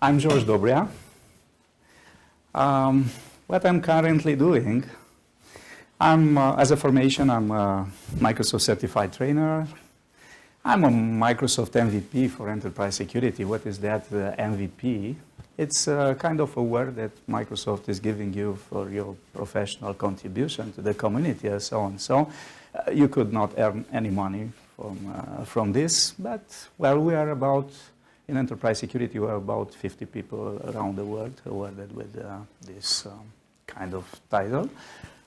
I'm George Dobria. What I'm currently doing, as a formation, I'm a Microsoft certified trainer. I'm a Microsoft MVP for enterprise security. What is that, MVP? It's kind of a word that Microsoft is giving you for your professional contribution to the community and so on. So you could not earn any money from this, but well, we are about, in enterprise security, we are about 50 people around the world awarded with this kind of title.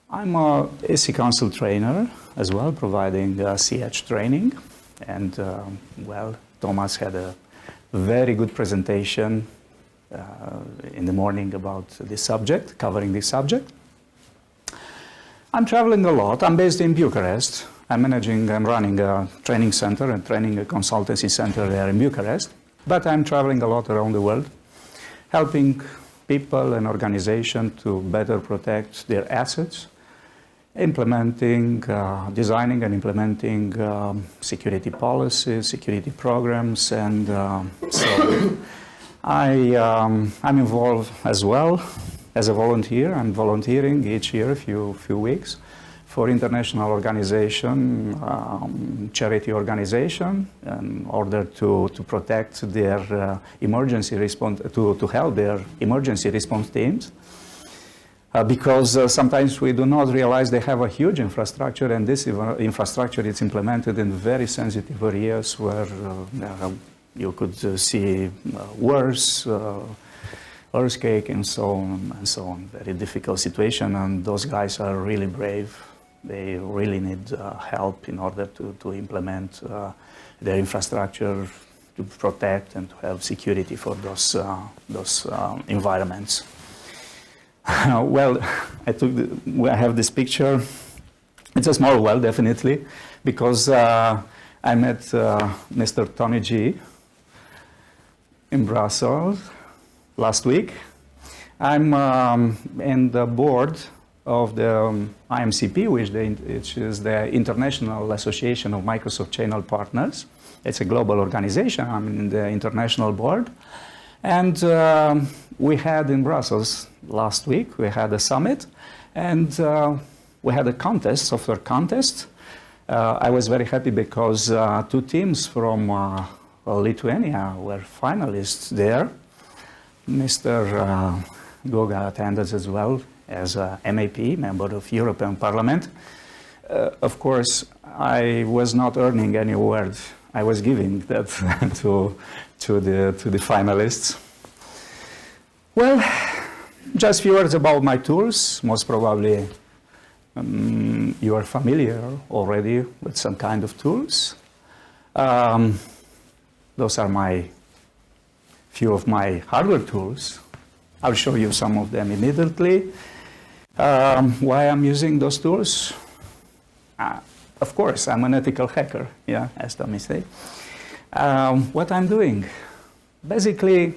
I'm a AC Council trainer as well, providing CH training. And well, Thomas had a very good presentation in the morning about this subject, covering this subject. I'm traveling a lot. I'm based in Bucharest. I'm running a training center and training a consultancy center there in Bucharest. But I'm traveling a lot around the world, helping people and organizations to better protect their assets, implementing, designing and implementing security policies, security programs, and so I'm involved as well as a volunteer. I'm volunteering each year, a few weeks, for international organization, charity organization, in order to protect their emergency response, to help their emergency response teams. Because sometimes we do not realize they have a huge infrastructure, and this infrastructure is implemented in very sensitive areas where you could see wars, earthquake, and so on. Very difficult situation, and those guys are really brave. They really need help in order to implement their infrastructure, to protect and to have security for those environments. Well, I have this picture. It's a small world, definitely, because I met Mr. Tony G in Brussels last week. I'm in the board of the IMCP, which is the International Association of Microsoft Channel Partners. It's a global organization. I'm in the international board. And we had in Brussels last week, we had a summit, and we had a contest, software contest. I was very happy because two teams from Lithuania were finalists there. Mr. Goga attended as well as a MAP, member of European Parliament. Of course, I was not earning any award. I was giving that to the finalists. Well, just a few words about my tools. Most probably you are familiar already with some kind of tools. Those are few of my hardware tools. I'll show you some of them immediately. Why I'm using those tools? Of course, I'm an ethical hacker, yeah, as Tommy said. What I'm doing? Basically,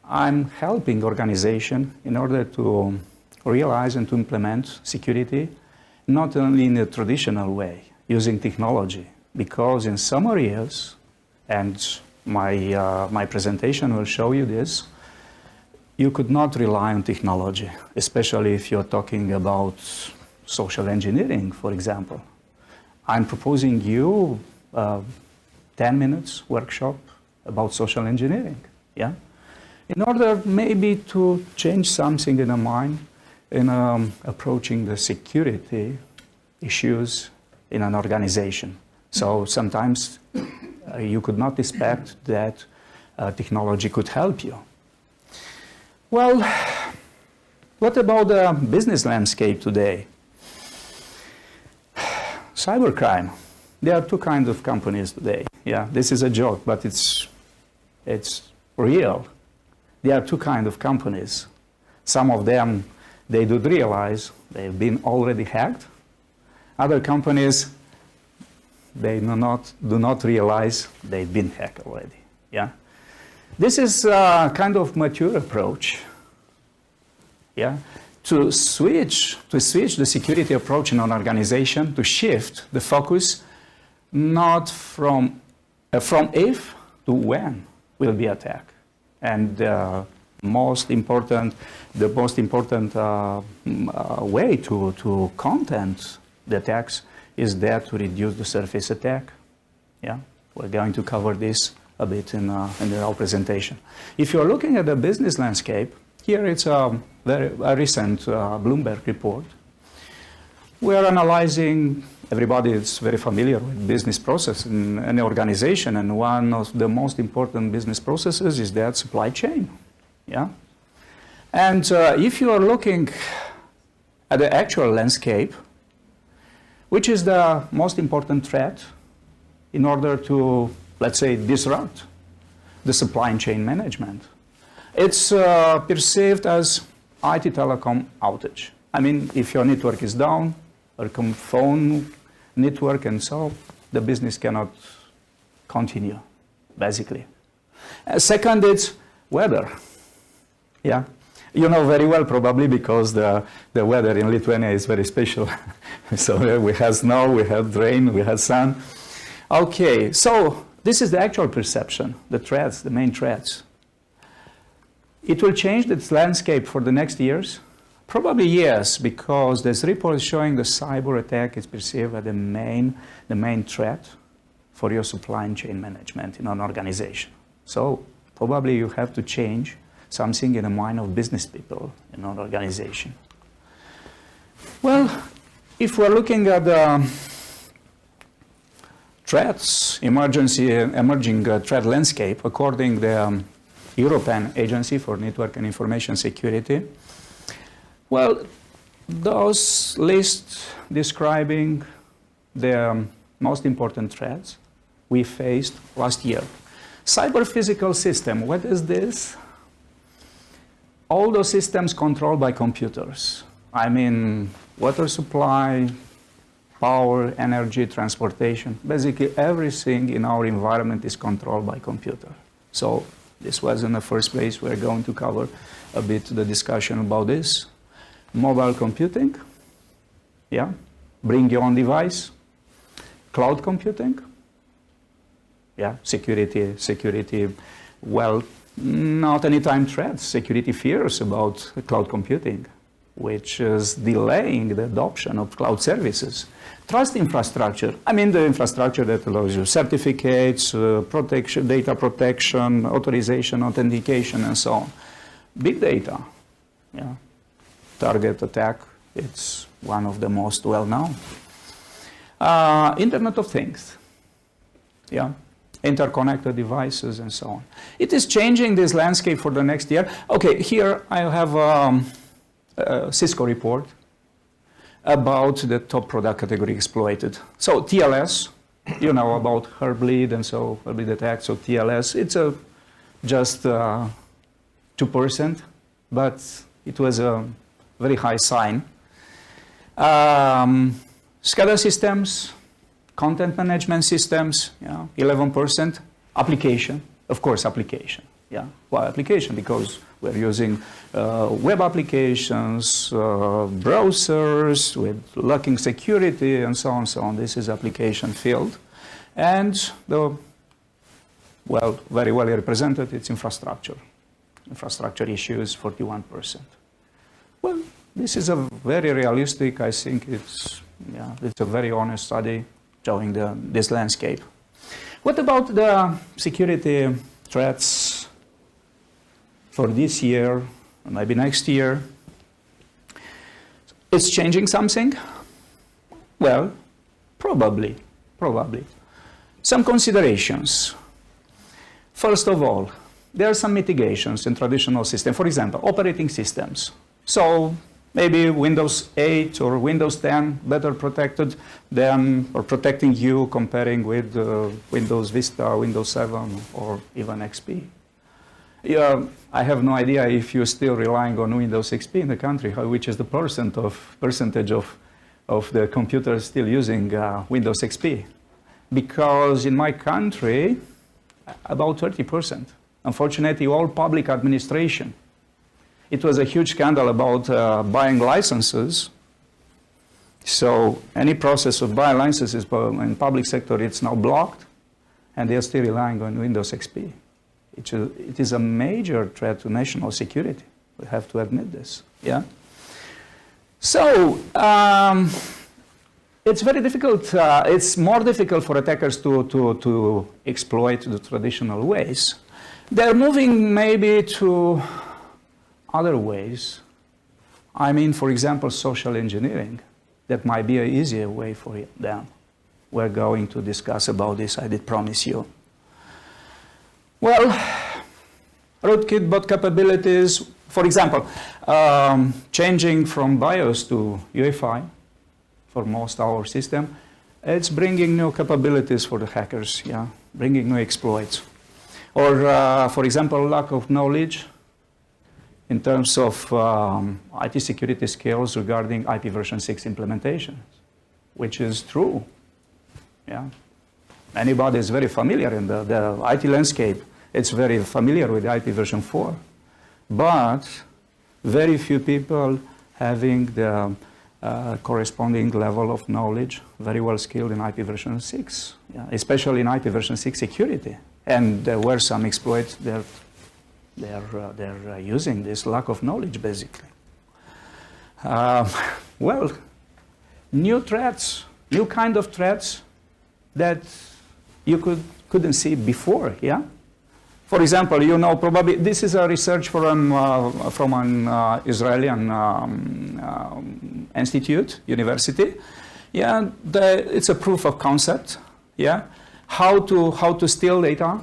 I'm helping organizations in order to realize and to implement security, not only in a traditional way, using technology, because in some areas, and my presentation will show you this, you could not rely on technology, especially if you're talking about social engineering, for example. I'm proposing you a 10 minutes workshop about social engineering, yeah? In order maybe to change something in the mind in approaching the security issues in an organization. So sometimes you could not expect that technology could help you. Well, what about the business landscape today? Cybercrime. There are two kinds of companies today. Yeah, this is a joke, but it's real. There are two kinds of companies. Some of them, they do realize they've been already hacked. Other companies, they do not realize they've been hacked already. Yeah, this is a kind of mature approach. Yeah, to switch the security approach in an organization, to shift the focus not from if to when will be attacked. And the most important way to content the attacks is there to reduce the surface attack. Yeah, we're going to cover this a bit in our presentation. If you're looking at the business landscape, here it's a recent Bloomberg report. We are analyzing, everybody is very familiar with business process in any organization, and one of the most important business processes is that supply chain. Yeah? And if you are looking at the actual landscape, which is the most important threat in order to, let's say, disrupt the supply chain management, it's perceived as IT telecom outage. I mean, if your network is down, or phone network, and so the business cannot continue, basically. Second, it's weather. Yeah, you know very well probably because the weather in Lithuania is very special. So we have snow, we have rain, we have sun. Okay, so this is the actual perception, the threats, the main threats. It will change its landscape for the next years. Probably yes, because this report is showing the cyber attack is perceived as the main threat for your supply chain management in an organization. So probably you have to change something in the mind of business people in an organization. Well, if we're looking at the threats, emerging threat landscape, according to the European Agency for Network and Information Security, well, those lists describing the most important threats we faced last year. Cyber physical system, what is this? All those systems controlled by computers. I mean, water supply, power, energy, transportation. Basically, everything in our environment is controlled by computer. So this was in the first place. We're going to cover a bit the discussion about this. Mobile computing, yeah, bring your own device. Cloud computing, yeah, security, well, not anytime threats, security fears about cloud computing, which is delaying the adoption of cloud services. Trust infrastructure, I mean the infrastructure that allows you certificates, protection, data protection, authorization, authentication, and so on. Big data, yeah. Target attack, it's one of the most well-known. Internet of Things, yeah, interconnected devices and so on. It is changing this landscape for the next year. Okay, here I have a Cisco report about the top product category exploited. So TLS, you know about Heartbleed and so Heartbleed attack, so TLS, it's just 2%, but it was a very high sign. SCADA systems, content management systems, yeah, 11%. Application, of course, application. Yeah, well, application because we're using web applications, browsers with locking security, and so on, so on. This is application field, and the very well represented. It's infrastructure. Infrastructure issues, 41%. Well, this is a very realistic, I think it's a very honest study showing this landscape. What about the security threats for this year, maybe next year? It's changing something? Well, probably. Some considerations. First of all, there are some mitigations in traditional systems. For example, operating systems. So maybe Windows 8 or Windows 10 better protected than, or protecting you comparing with Windows Vista, Windows 7, or even XP. Yeah, I have no idea if you're still relying on Windows XP in the country, which is the percentage of the computers still using Windows XP. Because in my country, about 30%. Unfortunately, all public administration. It was a huge scandal about buying licenses. So any process of buying licenses in public sector, it's now blocked, and they're still relying on Windows XP. It is a major threat to national security. We have to admit this. Yeah. So it's very difficult. It's more difficult for attackers to exploit the traditional ways. They're moving maybe to other ways. I mean, for example, social engineering. That might be an easier way for them. We're going to discuss about this, I did promise you. Well, rootkit bot capabilities, for example, changing from BIOS to UEFI for most our system, it's bringing new capabilities for the hackers, yeah, bringing new exploits. Or, for example, lack of knowledge in terms of IT security skills regarding IP version 6 implementation, which is true. Yeah. Anybody is very familiar in the IT landscape. It's very familiar with IP version 4. But very few people having the corresponding level of knowledge, very well skilled in IP version 6, yeah, especially in IP version 6 security. And there were some exploits that they're using this lack of knowledge, basically. Well, new threats, new kind of threats that you couldn't see before, yeah? For example, you know, probably this is a research from an Israeli institute, university. Yeah, it's a proof of concept. Yeah, how to steal data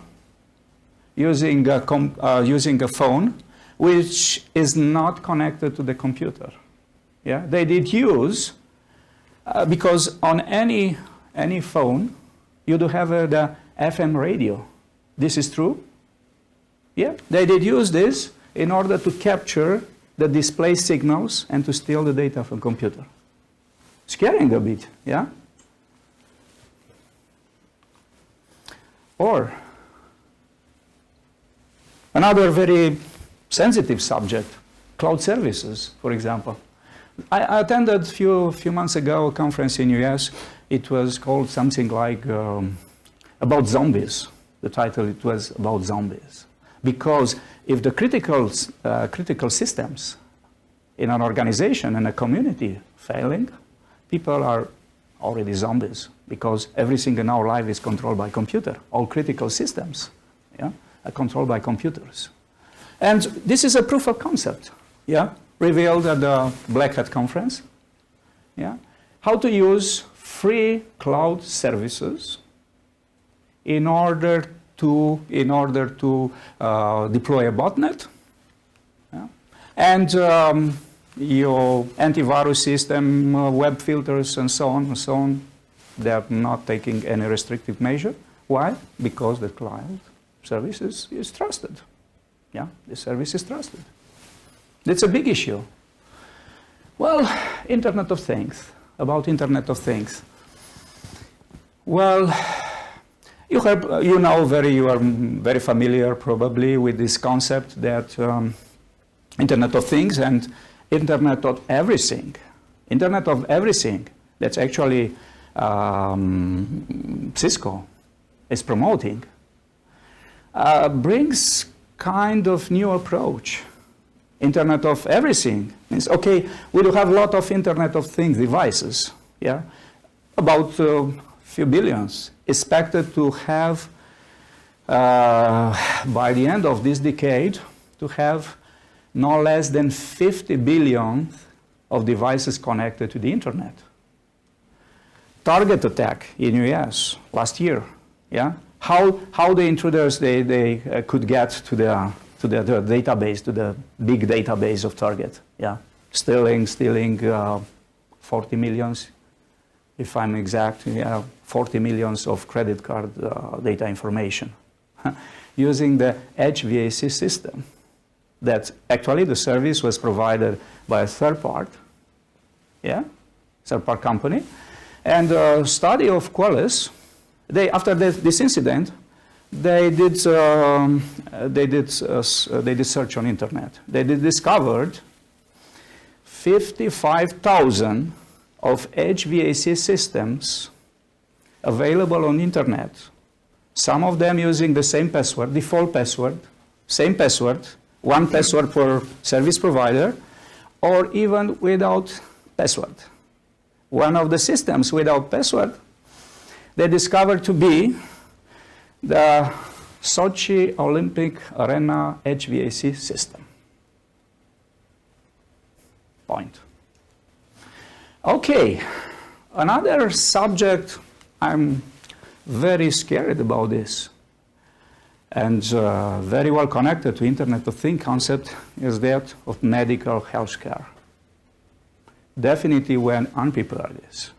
using a phone which is not connected to the computer. Yeah, they did use because on any phone you do have the FM radio. This is true. Yeah, they did use this in order to capture the display signals and to steal the data from computer. Scaring a bit, yeah? Or another very sensitive subject, cloud services, for example. I attended a few months ago a conference in US. It was called something like about zombies. The title, it was about zombies. Because if the critical systems in an organization and a community failing, people are already zombies because everything in our life is controlled by computer. All critical systems, yeah, are controlled by computers. And this is a proof of concept, yeah, revealed at the Black Hat conference. Yeah, how to use free cloud services in order to deploy a botnet, yeah, and your antivirus system, web filters, and so on, they are not taking any restrictive measure. Why? Because the cloud service is trusted. Yeah, the service is trusted. That's a big issue. Well, Internet of Things. About Internet of Things. Well, you are very familiar probably with this concept that Internet of Things and Internet of Everything. Internet of Everything, that's actually Cisco is promoting, brings kind of new approach. Internet of Everything means, okay, we do have a lot of Internet of Things devices, yeah, about few billions, expected to have, by the end of this decade, to have no less than 50 billion of devices connected to the internet. Target attack in US last year, yeah? How the intruders, they could get to the database, to the big database of Target, yeah? Stealing 40 millions, if I'm exact, yeah, 40 millions of credit card data information using the HVAC system. That actually the service was provided by a third part, yeah, third part company. And a study of Qualys, after this incident, they did search on internet. They discovered 55,000 of HVAC systems available on internet, Some of them using the same password, default password, same password, one password for service provider, or even without password. One of the systems without password, they discovered to be the Sochi Olympic Arena HVAC system. Point. Okay, another subject, I'm very scared about this, and very well connected to Internet of Things concept, is that of medical healthcare. Definitely when unprepared is.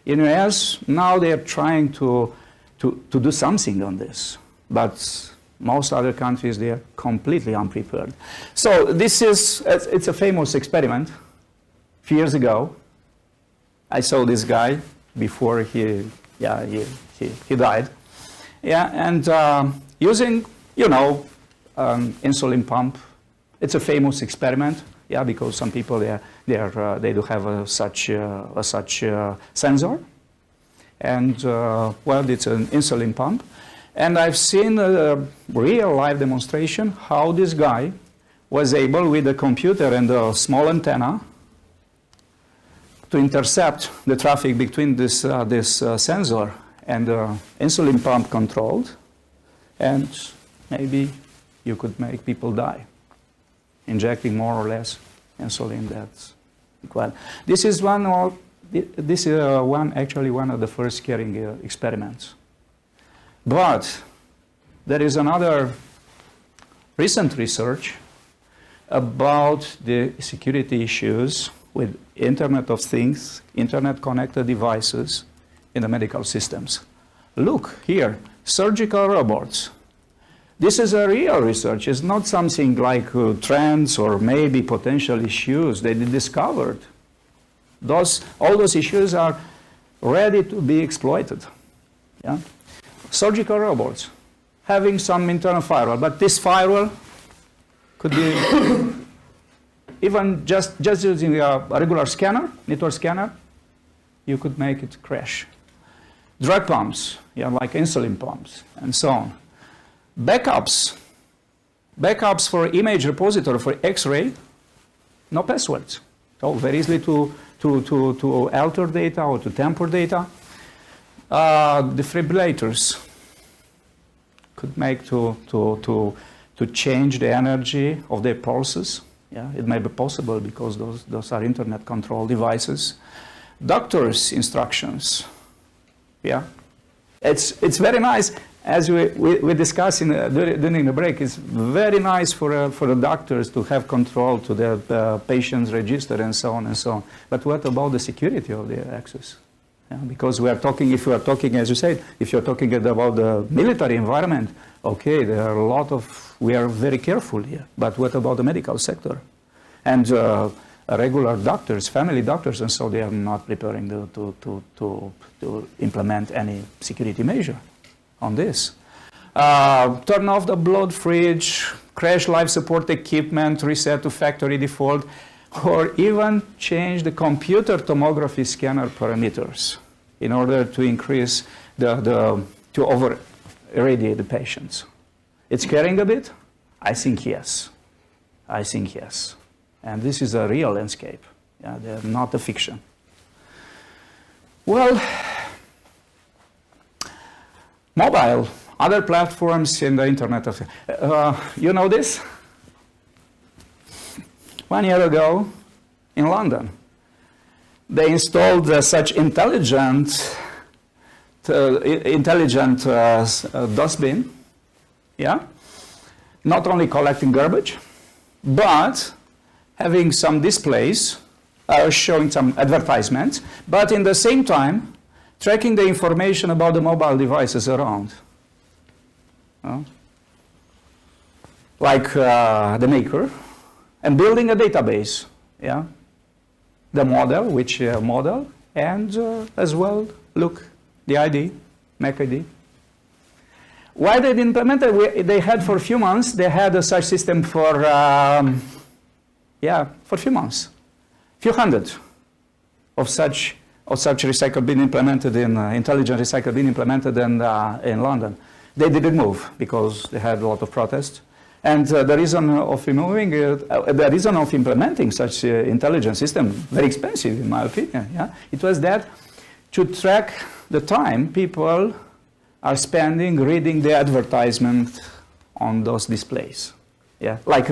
In the US, now they are trying to do something on this, but most other countries, they are completely unprepared. So this is, it's a famous experiment. A few years ago, I saw this guy before he died. Yeah, and using, insulin pump. It's a famous experiment. Yeah, because some people they do have such sensor, and well, it's an insulin pump, and I've seen a real live demonstration how this guy was able with a computer and a small antenna to intercept the traffic between this sensor and the insulin pump controlled, and maybe you could make people die. Injecting more or less insulin, that's equal. This is one of the first scaring experiments. But there is another recent research about the security issues with Internet of Things, Internet connected devices in the medical systems. Look here, surgical robots. This is a real research. It's not something like trends or maybe potential issues that they discovered. All those issues are ready to be exploited. Yeah? Surgical robots, having some internal firewall, but this firewall could be even just using a regular scanner, network scanner, you could make it crash. Drug pumps, like insulin pumps, and so on. Backups for image repository for X-ray, no passwords. So very easily to alter data or to tamper data. Defibrillators could make to change the energy of their pulses. Yeah, it may be possible because those are internet controlled devices. Doctors' instructions. Yeah, it's very nice. As we discussed during the break, it's very nice for the doctors to have control to the patient's register and so on and so on. But what about the security of the access? Yeah, because we are talking, if you are talking, as you said, if you're talking about the military environment, okay, there are a lot of, we are very careful here. But what about the medical sector? And regular doctors, family doctors, and so they are not preparing to implement any security measure on this. Turn off the blood fridge, crash life support equipment, reset to factory default, or even change the computer tomography scanner parameters in order to increase to over irradiate the patients. It's scaring a bit? I think yes. I think yes. And this is a real landscape. Yeah, they're not a fiction. Well, mobile, other platforms in the Internet of Things. You know this? 1 year ago in London, they installed such intelligent dustbin, yeah? Not only collecting garbage, but having some displays showing some advertisements, but in the same time, tracking the information about the mobile devices around. Like the maker, and building a database, yeah? The model, which model, and as well, look, the ID, MAC ID. Why they implement it? They had for a few months, they had a such system for, for a few months. Few hundred of such recycle bin implemented in, intelligent recycle bin implemented in London. They didn't move because they had a lot of protests. And the reason of removing, the reason of implementing such intelligent system, very expensive in my opinion, yeah, it was that to track the time people are spending reading the advertisement on those displays, yeah, like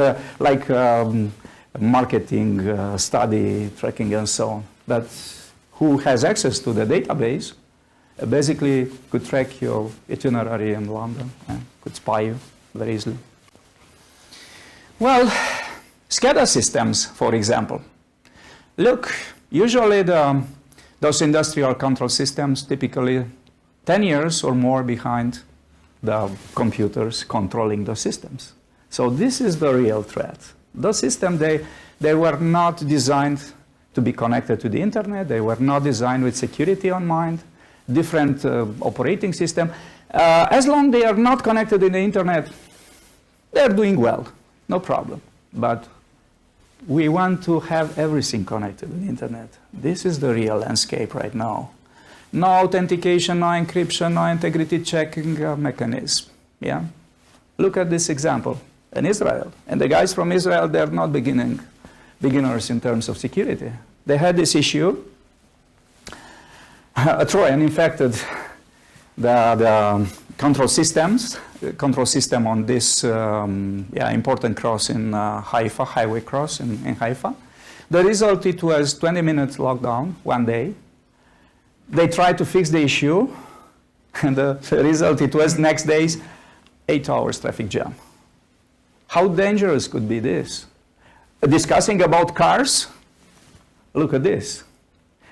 marketing study tracking and so on. But who has access to the database basically could track your itinerary in London and could spy you very easily. Well, SCADA systems, for example. Look, usually those industrial control systems typically 10 years or more behind the computers controlling those systems. So this is the real threat. Those systems, they were not designed to be connected to the internet. They were not designed with security on mind, different operating system. As long as they are not connected to the internet, they're doing well, no problem. But we want to have everything connected to the internet. This is the real landscape right now. No authentication, no encryption, no integrity checking mechanism. Yeah? Look at this example in Israel. And the guys from Israel, they're not beginners in terms of security. They had this issue. A Trojan infected the control system on this important cross in Haifa, highway cross in Haifa. The result, it was 20 minutes lockdown one day. They tried to fix the issue, and the result, it was next day's 8 hours traffic jam. How dangerous could be this? Discussing about cars, look at this.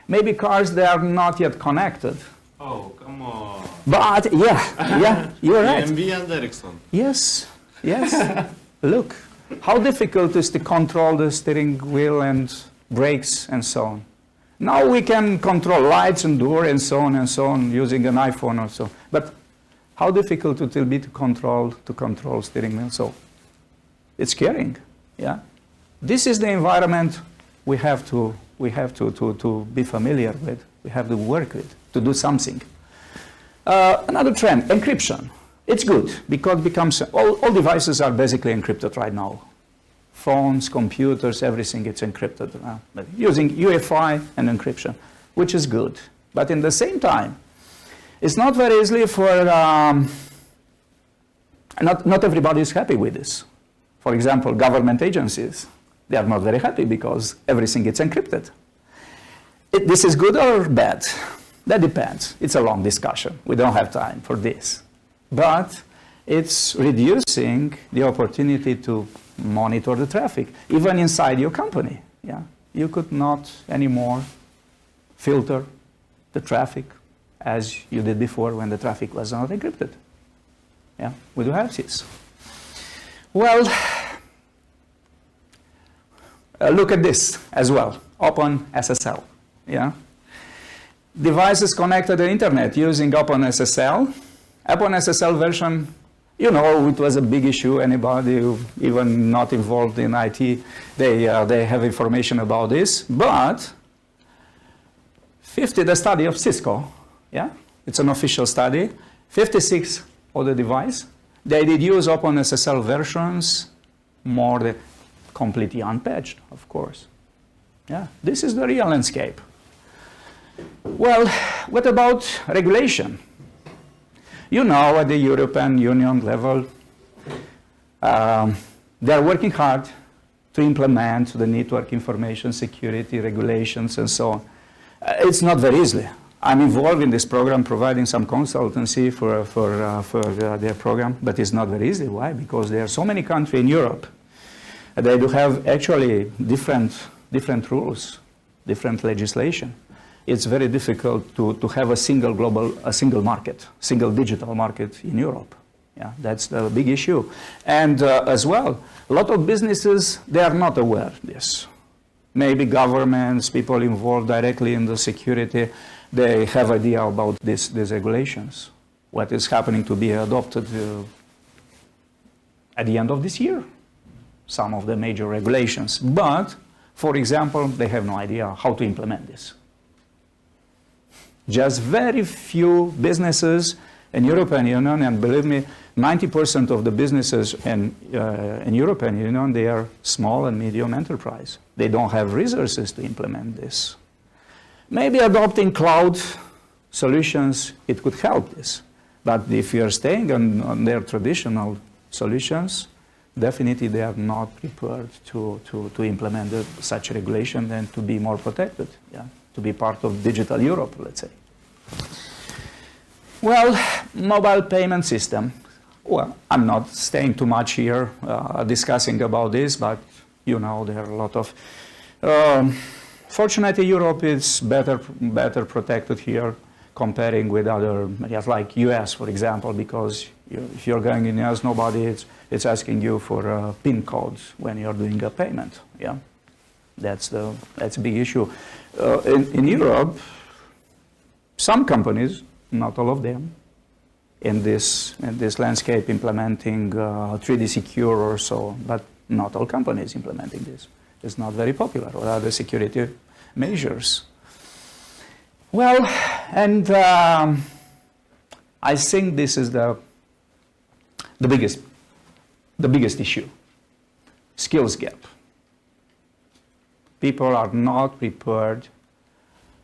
Maybe cars, they are not yet connected. Oh, come on. But, yeah, you're right. BMW and Ericsson. Yes. Look, how difficult is to control the steering wheel and brakes and so on. Now we can control lights and door and so on using an iPhone or so. But how difficult it will be to control steering wheel? So it's scaring, yeah. This is the environment we have to be familiar with. We have to work with to do something. Another trend, encryption. It's good because all devices are basically encrypted right now. Phones, computers, everything is encrypted using UEFI and encryption, which is good. But in the same time, it's not very easy for, not everybody is happy with this. For example, government agencies, they are not very happy because everything gets encrypted. This is good or bad? That depends. It's a long discussion. We don't have time for this. But it's reducing the opportunity to monitor the traffic, even inside your company. Yeah? You could not anymore filter the traffic as you did before when the traffic was not encrypted. Yeah? We do have this. Well, look at this as well, OpenSSL. Yeah? Devices connected to the internet using OpenSSL. OpenSSL version, you know, it was a big issue. Anybody who even not involved in IT, they have information about this. But the study of Cisco, yeah, it's an official study. 56 other devices, they did use OpenSSL versions, more than completely unpatched, of course. Yeah, this is the real landscape. Well, what about regulation? You know, at the European Union level, they are working hard to implement the network information security regulations and so on. It's not very easy. I'm involved in this program, providing some consultancy for their program, but it's not very easy. Why? Because there are so many countries in Europe. They do have actually different rules, different legislation. It's very difficult to have a single market, single digital market in Europe. Yeah, that's the big issue. And as well, a lot of businesses, they are not aware of this. Maybe governments, people involved directly in the security, they have idea about these regulations, what is happening to be adopted at the end of this year, some of the major regulations. But, for example, they have no idea how to implement this. Just very few businesses, in European Union, and believe me, 90% of the businesses in European Union, they are small and medium enterprise. They don't have resources to implement this. Maybe adopting cloud solutions, it could help this. But if you're staying on their traditional solutions, definitely they are not prepared to implement such regulation and to be more protected, yeah? To be part of digital Europe, let's say. Well, mobile payment system. Well, I'm not staying too much here discussing about this, but you know there are a lot of... fortunately, Europe is better protected here comparing with other areas like US, for example, because if you're going in US, nobody is asking you for PIN codes when you're doing a payment. Yeah, that's a big issue. In Europe, some companies, not all of them, in this landscape implementing 3D Secure or so, but not all companies implementing this. It's not very popular, or other security measures. Well, and I think this is the biggest issue, skills gap. People are not prepared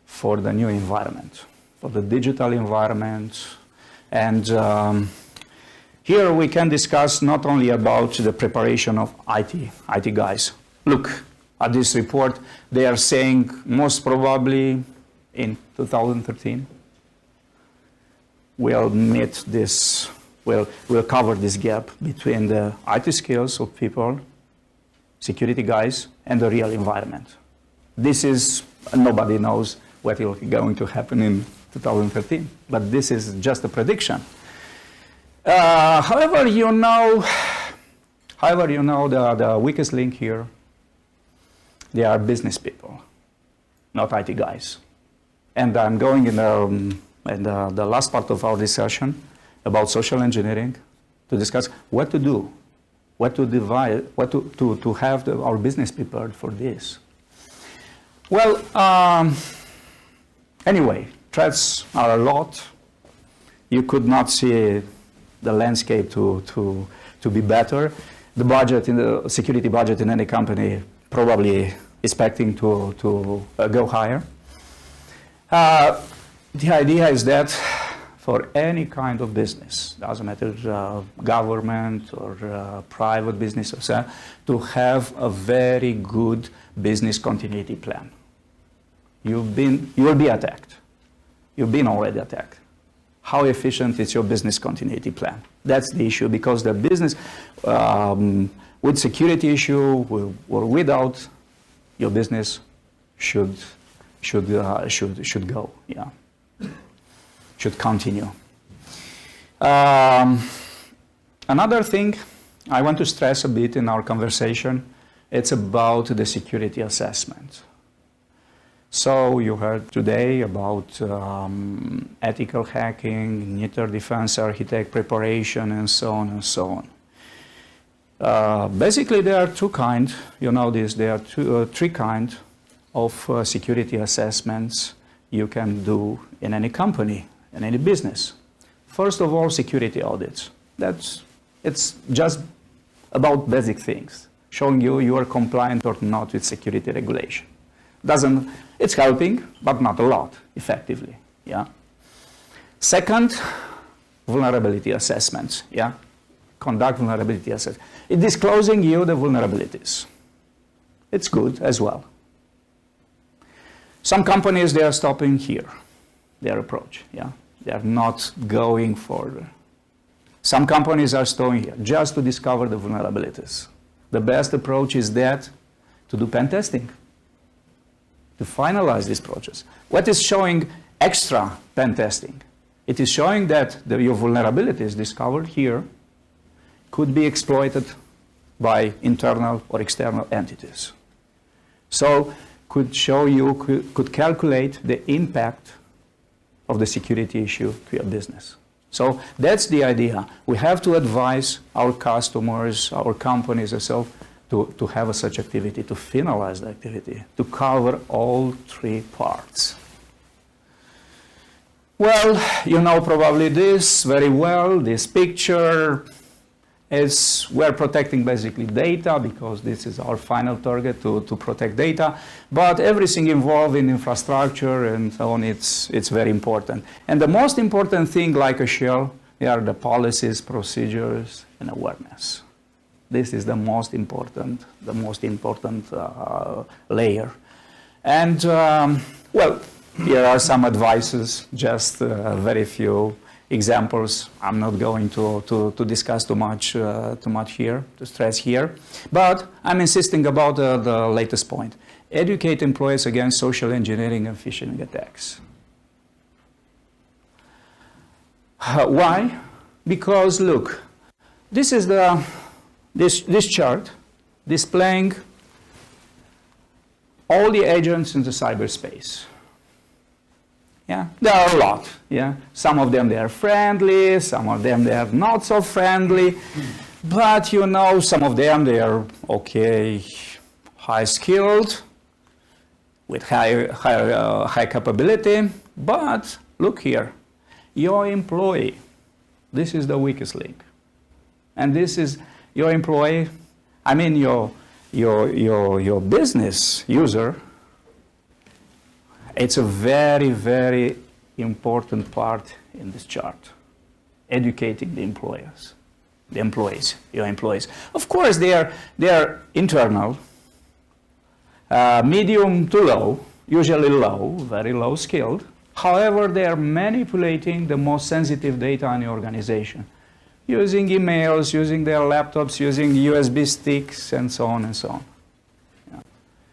for the new environment, for the digital environment. And here we can discuss not only about the preparation of IT guys. Look at this report. They are saying most probably in 2013 we'll meet this, we'll cover this gap between the IT skills of people, security guys, and the real environment. This is, nobody knows what is going to happen in 2013, but this is just a prediction. However, you know the weakest link here, they are business people, not IT guys. And I'm going in the last part of our discussion about social engineering to discuss what to do, what to divide, what to have our business prepared for this. Well, anyway, threats are a lot. You could not see the landscape to be better. The budget, in the security budget in any company, probably expecting to go higher. The idea is that for any kind of business, doesn't matter government or private business, or so, to have a very good business continuity plan. You will be attacked. You've been already attacked. How efficient is your business continuity plan? That's the issue, because the business with security issue or without, your business should go, yeah, should continue. Another thing I want to stress a bit in our conversation, it's about the security assessment. So you heard today about ethical hacking, Nether defense architect preparation, and so on and so on. Basically, there are two kinds, you know this, there are three kinds of security assessments you can do in any company, in any business. First of all, security audits. It's just about basic things, showing you are compliant or not with security regulation. It's helping, but not a lot, effectively, yeah. Second, vulnerability assessments, yeah. Conduct vulnerability assessment. It's disclosing you the vulnerabilities. It's good as well. Some companies, they are stopping here, their approach, yeah. They are not going further. Some companies are stopping here just to discover the vulnerabilities. The best approach is that to do pen testing, to finalize this process. What is showing extra pen testing? It is showing that your vulnerabilities discovered here could be exploited by internal or external entities. So could calculate the impact of the security issue to your business. So that's the idea. We have to advise our customers, our companies themselves to have such activity, to finalize the activity, to cover all three parts. Well, you know probably this very well. This picture is we're protecting basically data because this is our final target to protect data. But everything involved in infrastructure and so on, it's very important. And the most important thing, like a shell, they are the policies, procedures, and awareness. This is the most important layer. And well, here are some advices, just very few examples. I'm not going to discuss too much here, to stress here. But I'm insisting about the latest point. Educate employees against social engineering and phishing attacks. Why? Because look, this is this chart displaying all the agents in the cyberspace. Yeah, there are a lot. Yeah, some of them they are friendly, some of them they are not so friendly, but you know, some of them they are okay, high skilled, with high capability. But look here, your employee, this is the weakest link, and this is your employee. I mean your business user. It's a very, very important part in this chart, educating the employees, your employees. Of course, they are internal, medium to low, usually low, very low skilled. However, they are manipulating the most sensitive data in the organization, using emails, using their laptops, using USB sticks, and so on and so on.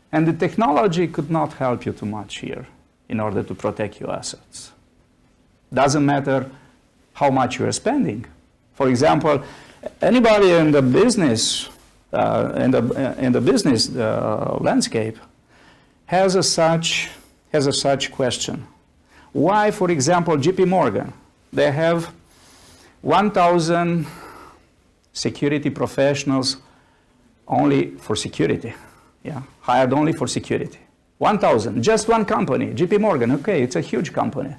And the technology could not help you too much here in order to protect your assets. Doesn't matter how much you are spending. For example, anybody in the business landscape has a such question. Why, for example, JP Morgan, they have 1,000 security professionals only for security. Yeah, hired only for security. 1,000, just one company, JP Morgan, okay, it's a huge company.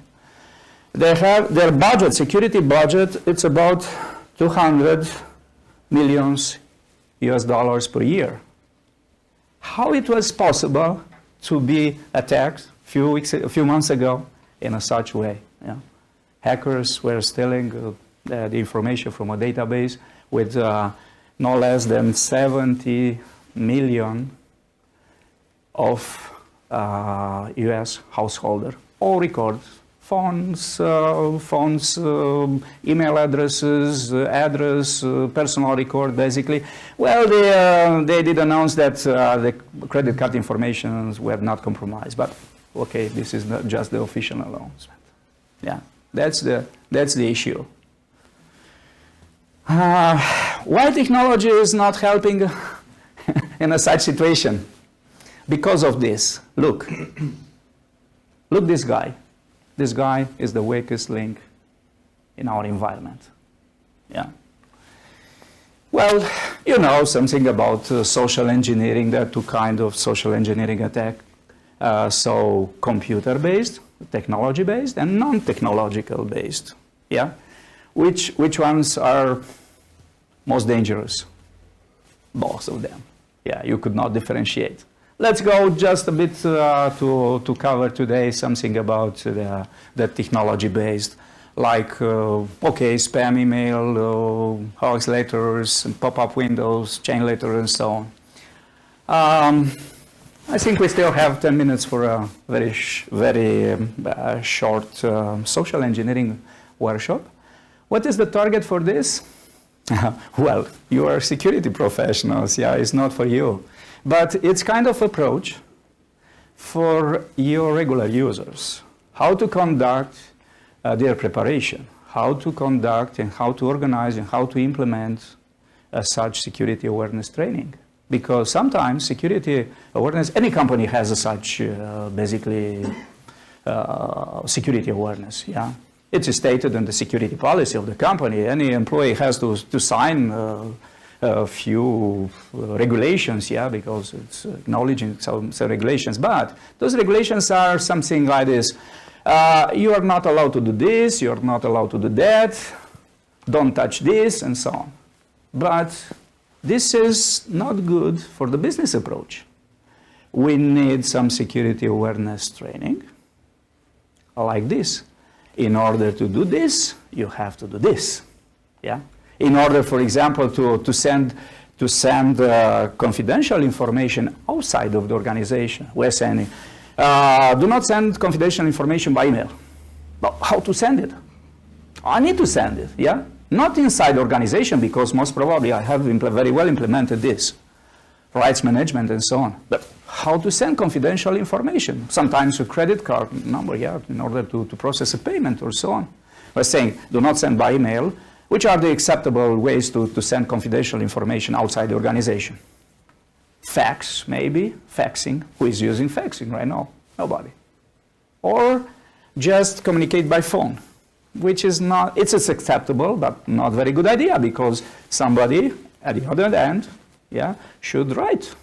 They have their budget, security budget, it's about 200 millions US dollars per year. How it was possible to be attacked a few months ago in a such way? Yeah. Hackers were stealing the information from a database with no less than 70 million of US householder, all records, phones, email addresses, address, personal record, basically. Well, they did announce that the credit card information were not compromised, but okay, this is not just the official announcement. Yeah, that's the issue. Why technology is not helping in a such situation? Because of this. Look this guy. This guy is the weakest link in our environment. Yeah. Well, you know something about social engineering. There are two kinds of social engineering attack. So computer-based, technology-based, and non-technological based. Yeah. Which ones are most dangerous? Both of them. Yeah, you could not differentiate. Let's go just a bit to cover today something about the technology-based, like, okay, spam email, hoax letters, and pop-up windows, chain letters, and so on. I think we still have 10 minutes for a very short social engineering workshop. What is the target for this? Well, you are security professionals, yeah, it's not for you. But it's kind of approach for your regular users. How to conduct their preparation, how to conduct and how to organize and how to implement such security awareness training. Because sometimes security awareness, any company has a such basically security awareness, yeah. It's stated in the security policy of the company. Any employee has to sign a few regulations, yeah, because it's acknowledging some regulations. But those regulations are something like this. You are not allowed to do this, you are not allowed to do that, don't touch this, and so on. But this is not good for the business approach. We need some security awareness training like this. In order to do this, you have to do this. Yeah? In order, for example, to send confidential information outside of the organization, we're saying, do not send confidential information by email. But how to send it? I need to send it, yeah? Not inside the organization, because most probably I have very well implemented this, rights management and so on. But how to send confidential information? Sometimes a credit card number, yeah, in order to process a payment or so on. We're saying, do not send by email. Which are the acceptable ways to send confidential information outside the organization? Fax, maybe, faxing. Who is using faxing right now? Nobody. Or just communicate by phone, which is not, it's acceptable, but not very good idea, because somebody at the other end, yeah, should write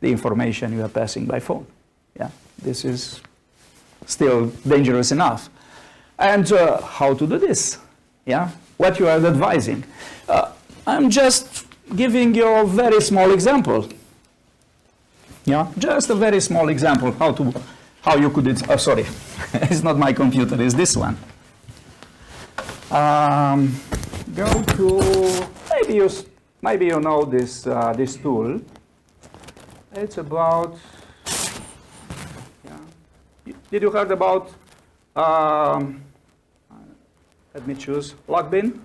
the information you are passing by phone. Yeah, this is still dangerous enough. And how to do this? Yeah, what you are advising. I'm just giving you a very small example. Yeah, just a very small example how you could, sorry, it's not my computer, it's this one. Go to, maybe you know this, this tool. It's about, yeah. Did you heard about, let me choose, Logbin?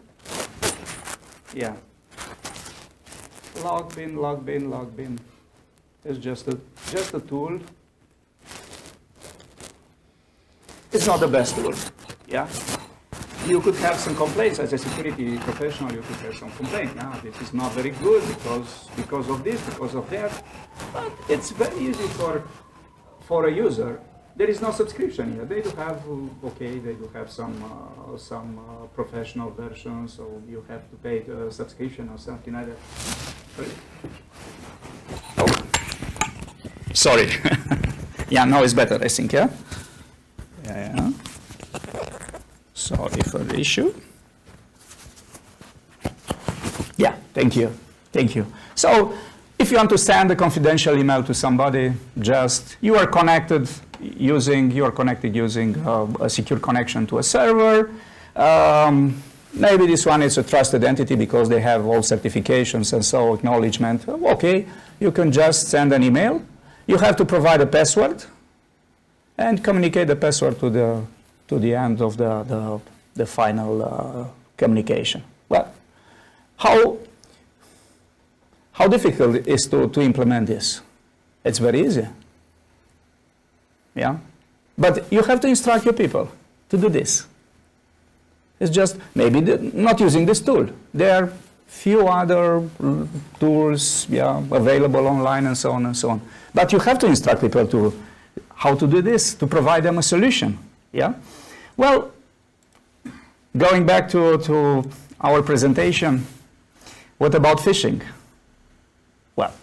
Yeah. Logbin. It's just a tool. It's not the best tool, yeah? You could have some complaints as a security professional. You could have some complaints. Yeah, this is not very good because of this, because of that. But it's very easy for a user. There is no subscription here. They do have they do have some professional versions, so you have to pay the subscription or something like that. Really? Oh, sorry. Yeah, now it's better, I think. Yeah. Yeah. Sorry for the issue. Yeah, thank you. So, if you want to send a confidential email to somebody, you are connected using a secure connection to a server. Maybe this one is a trusted entity because they have all certifications and so acknowledgement. Okay, you can just send an email. You have to provide a password and communicate the password to the end of the final communication. Well, how difficult it is to implement this? It's very easy. Yeah, but you have to instruct your people to do this. It's just maybe not using this tool. There are few other tools, yeah, available online and so on and so on. But you have to instruct people to how to do this, to provide them a solution. Yeah. Well, going back to our presentation, what about phishing? Well,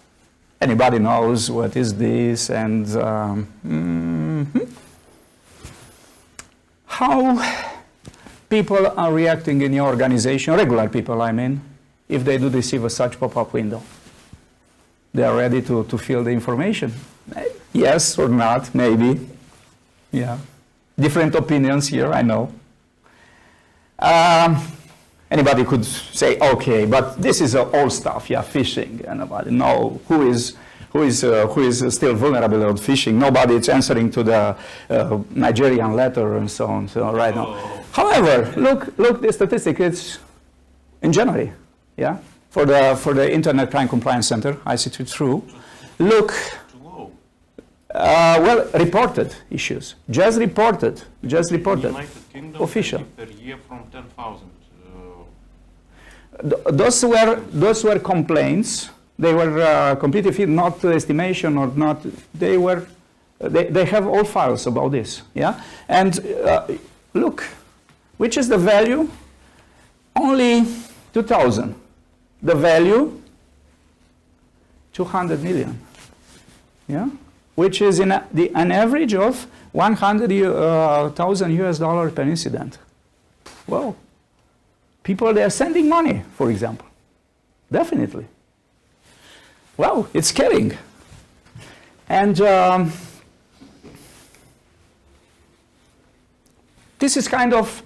anybody knows what is this, and how people are reacting in your organization, regular people I mean, if they do receive a such pop-up window. They are ready to fill the information. Yes or not, maybe. Yeah. Different opinions here, I know. Anybody could say, okay, but this is old stuff, yeah, phishing. And nobody know who is still vulnerable to phishing. Nobody is answering to the Nigerian letter and so on. So right now, however, look, the statistic. It's in January, yeah, for the Internet Crime Compliance Center, ICT True. Look. Well, reported issues. Just reported. United Kingdom, official. Per year from 10,000. Those were complaints. They were completely not estimation or not. They were. They have all files about this. Yeah. And look, which is the value? Only 2,000. The value 200 million. Yeah. which is an average of 100,000 US dollars per incident. Well, people, they are sending money, for example. Definitely. Well, it's scaring. And this is kind of,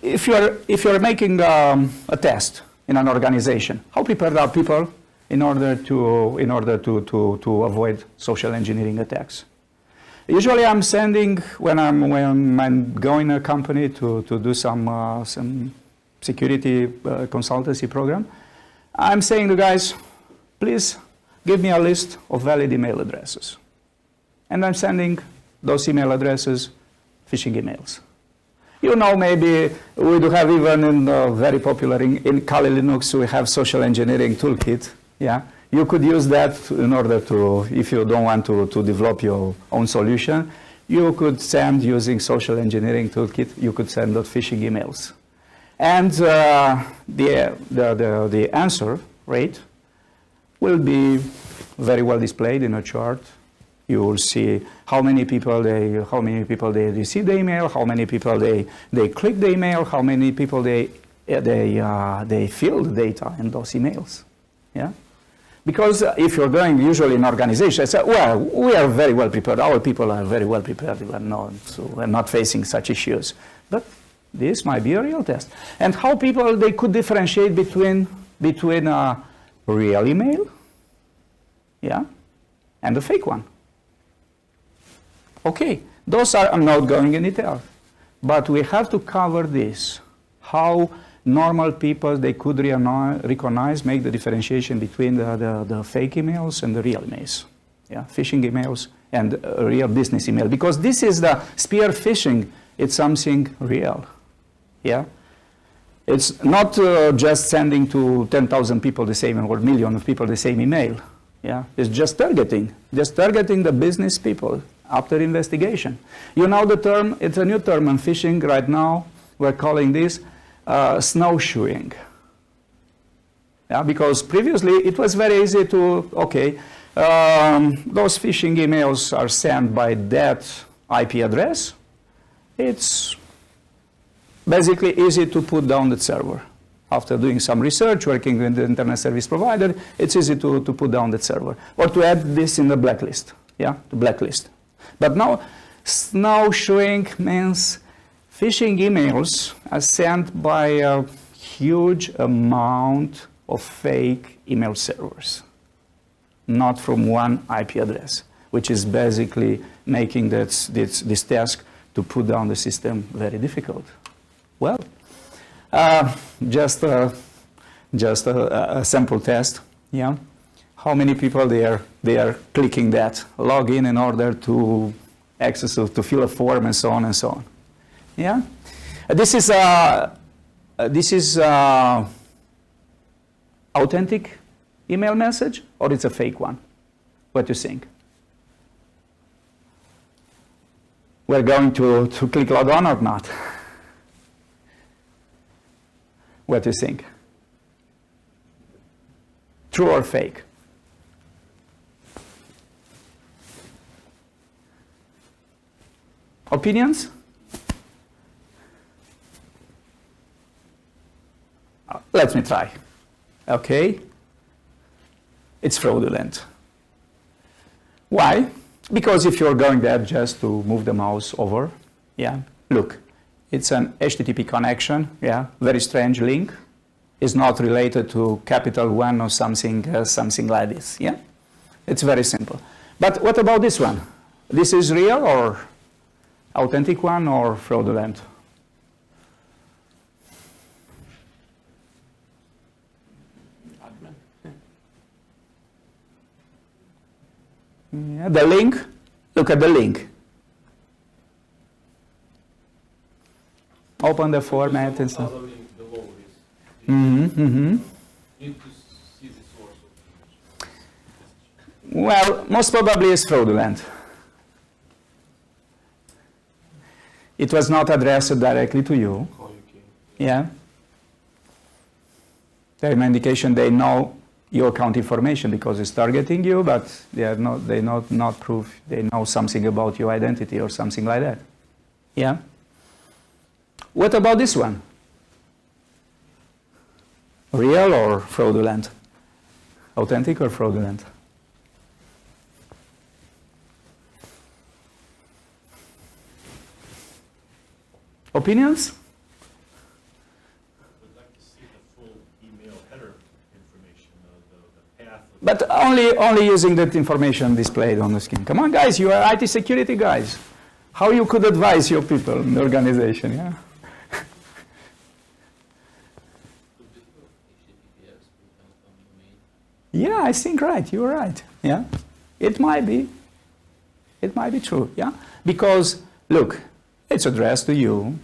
if you're making a test in an organization, how prepared are people in order to avoid social engineering attacks? Usually I'm sending, when I'm going a company to do some security consultancy program, I'm saying to guys, please give me a list of valid email addresses. And I'm sending those email addresses phishing emails. You know, maybe we do have even in very popular in Kali Linux, we have social engineering toolkit. Yeah, you could use that in order to, if you don't want to develop your own solution, you could send using social engineering toolkit, you could send out phishing emails. And the answer rate will be very well displayed in a chart. You will see how many people they receive the email, how many people they click the email, how many people they fill the data in those emails. Yeah, because if you're going usually in organizations, well, we are very well prepared. Our people are very well prepared. We're not facing such issues. But this might be a real test. And how people they could differentiate between a real email, yeah, and a fake one. Okay, those are, I'm not going in detail, but we have to cover this, how normal people, they could recognize, make the differentiation between the fake emails and the real emails, yeah, phishing emails and real business email, because this is the spear phishing, it's something real, yeah. It's not just sending to 10,000 people the same, or million of people the same email, yeah, it's just targeting the business people. After investigation. You know the term, it's a new term in phishing right now, we're calling this snowshoeing. Yeah, because previously it was very easy to, okay, those phishing emails are sent by that IP address. It's basically easy to put down the server. After doing some research, working with the internet service provider, it's easy to put down the server. Or to add this in the blacklist, yeah, to blacklist. But now, snowshoeing means phishing emails are sent by a huge amount of fake email servers, not from one IP address, which is basically making this task to put down the system very difficult. Well, just a sample test, yeah. How many people they are clicking that login in order to access to fill a form and so on and so on. Yeah, this is authentic email message or it's a fake one. What do you think? We're going to click log on or not? What do you think? True or fake? Opinions? Let me try. Okay. It's fraudulent. Why? Because if you're going there just to move the mouse over, yeah, look, it's an HTTP connection, yeah, very strange link. It's not related to Capital One or something like this, yeah? It's very simple. But what about this one? This is real or authentic one or fraudulent? Yeah, the link, look at the link. Open the format and stuff. Need to see the source of the image. Well, most probably it's fraudulent. It was not addressed directly to you. Oh, okay. Yeah. There is an indication they know your account information because it's targeting you, but they not prove they know something about your identity or something like that. Yeah. What about this one? Real or fraudulent? Authentic or fraudulent? Opinions? Would like to see the full email header information, the path. But only using that information displayed on the screen. Come on, guys, you are IT security guys. How you could advise your people in the organization, yeah? Yeah, I think right, you're right, yeah? It might be true, yeah? Because, look, it's addressed to you.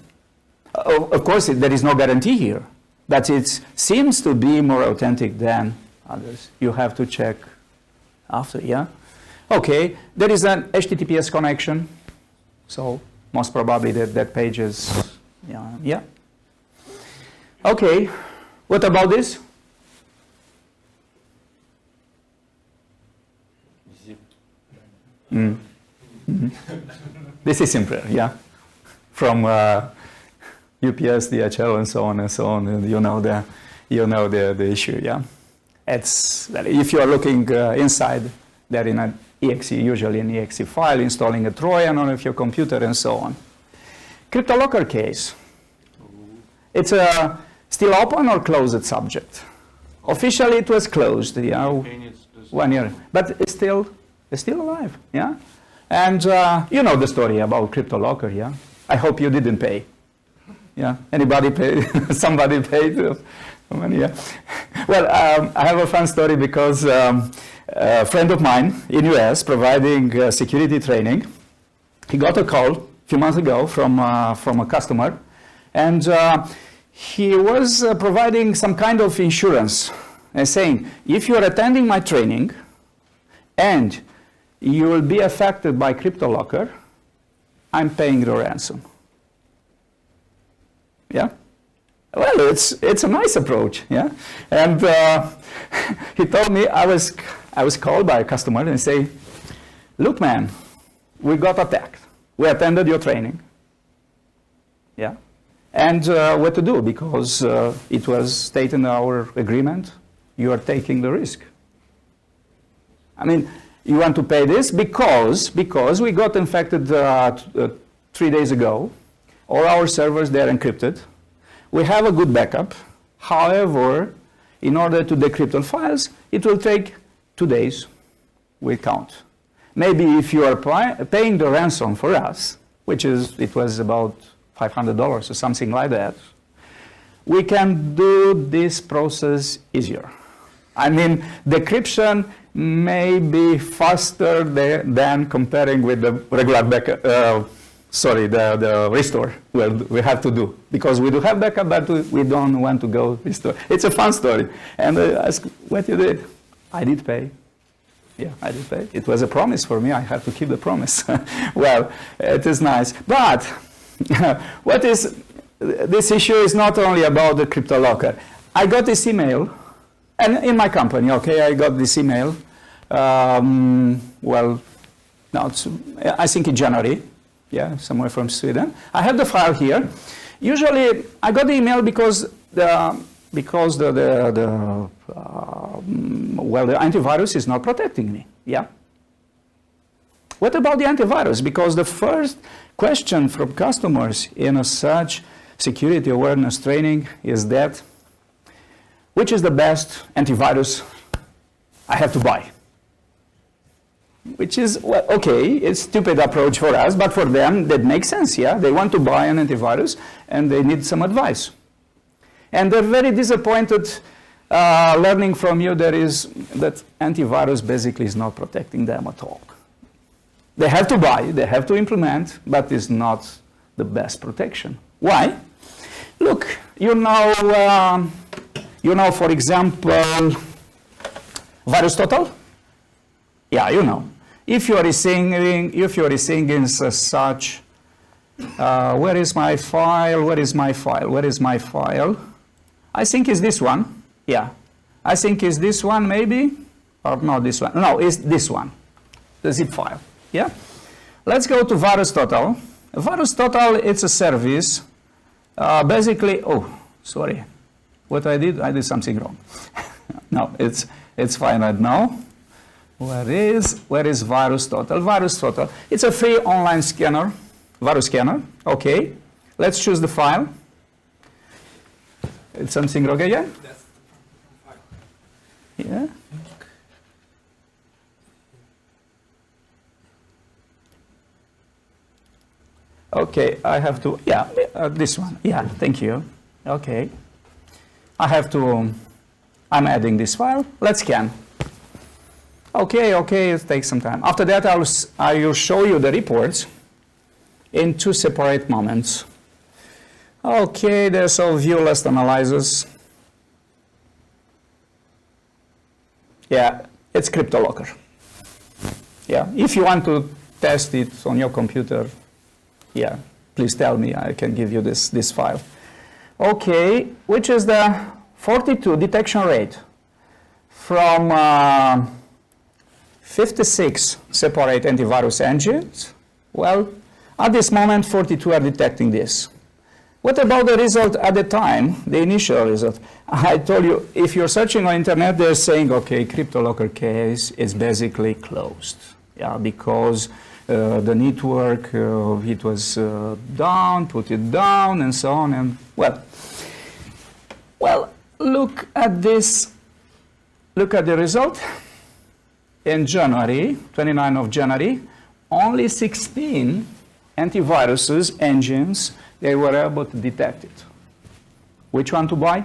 Of course, there is no guarantee here, but it seems to be more authentic than others. You have to check after, yeah? Okay, there is an HTTPS connection, so most probably that page is, yeah. Okay, what about this? This is simpler, yeah? From UPS, DHL, and so on and so on. And you know the issue, yeah. It's if you are looking inside, they're in an exe, usually an exe file, installing a Trojan on your computer, and so on. CryptoLocker case. It's a still open or closed subject. Officially, it was closed, yeah, 1 year, but it's still alive, yeah. And you know the story about CryptoLocker, yeah. I hope you didn't pay. Yeah, anybody paid? Somebody paid money, yeah. Well, I have a fun story because a friend of mine in US providing security training, he got a call a few months ago from a customer, and he was providing some kind of insurance and saying, if you are attending my training and you will be affected by CryptoLocker, I'm paying the ransom. Yeah? Well, it's a nice approach, yeah? And he told me, I was called by a customer and say, look, man, we got attacked. We attended your training. Yeah? And what to do, because it was stated in our agreement, you are taking the risk. I mean, you want to pay this because we got infected 3 days ago. All our servers, they're encrypted. We have a good backup. However, in order to decrypt the files, it will take 2 days, we count. Maybe if you are paying the ransom for us, it was about $500 or something like that, we can do this process easier. I mean, decryption may be faster than comparing with the regular backup, the restore we have to do. Because we do have backup, but we don't want to go restore. It's a fun story. And I asked, what you did? I did pay. Yeah, I did pay. It was a promise for me. I have to keep the promise. Well, it is nice. But this issue is not only about the CryptoLocker. I got this email, and in my company, okay, I got this email. Well, now I think in January, yeah, somewhere from Sweden. I have the file here. Usually, I got the email because the antivirus is not protecting me. Yeah. What about the antivirus? Because the first question from customers in such security awareness training is that, which is the best antivirus I have to buy? Which is, well, okay, it's a stupid approach for us, but for them, that makes sense, yeah? They want to buy an antivirus, and they need some advice. And they're very disappointed learning from you that antivirus basically is not protecting them at all. They have to buy, they have to implement, but it's not the best protection. Why? Look, you know, for example, VirusTotal? Yeah, you know. If you're receiving such, where is my file? I think it's this one. Yeah. I think is this one maybe, or not this one. No, it's this one, the zip file. Yeah. Let's go to VirusTotal. VirusTotal, it's a service. Basically, oh, sorry. What I did something wrong. No, it's fine right now. Where is VirusTotal? VirusTotal, it's a free online scanner, virus scanner. Okay, let's choose the file. It's something wrong again? That's the file. Yeah. Okay, I have to, yeah, this one. Yeah, thank you. Okay. I have to, I'm adding this file. Let's scan. Okay, it takes some time. After that, I will show you the reports in two separate moments. Okay, there's all view list analyzers. Yeah, it's CryptoLocker. Yeah, if you want to test it on your computer, yeah, please tell me, I can give you this file. Okay, which is the 42 detection rate from 56 separate antivirus engines. Well, at this moment, 42 are detecting this. What about the result at the time, the initial result? I told you, if you're searching on internet, they're saying, okay, CryptoLocker case is basically closed. Yeah, because the network, it was down, put it down, and so on. And well, look at this. Look at the result. In January, 29th of January, only 16 antiviruses engines, they were able to detect it. Which one to buy?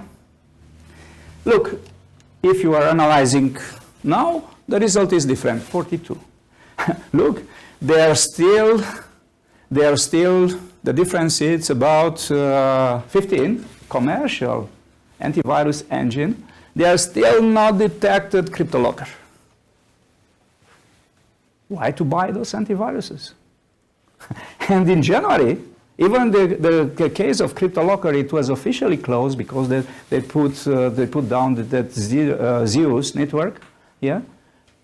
Look, if you are analyzing now, the result is different, 42. Look, they are still, the difference is about 15 commercial antivirus engine. They are still not detected CryptoLocker. Why to buy those antiviruses? And in January, even the case of CryptoLocker, it was officially closed because they put down that Zeus network. Yeah,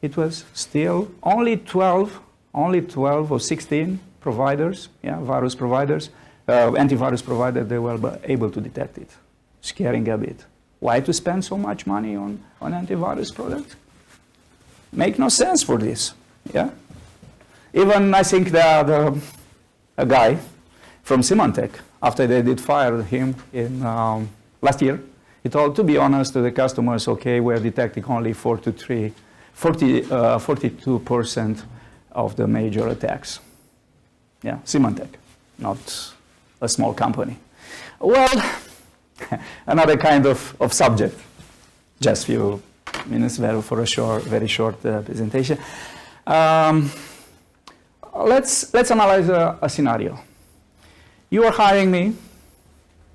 it was still only 12 or 16 providers, yeah, virus providers, antivirus providers, they were able to detect it. Scaring a bit. Why to spend so much money on antivirus products? Make no sense for this. Yeah. Even I think a guy from Symantec, after they did fire him in last year, he told, to be honest to the customers, okay, we're detecting only 42% of the major attacks. Yeah, Symantec, not a small company. Well, another kind of subject. Just few minutes for a very short presentation. Let's analyze a scenario. You are hiring me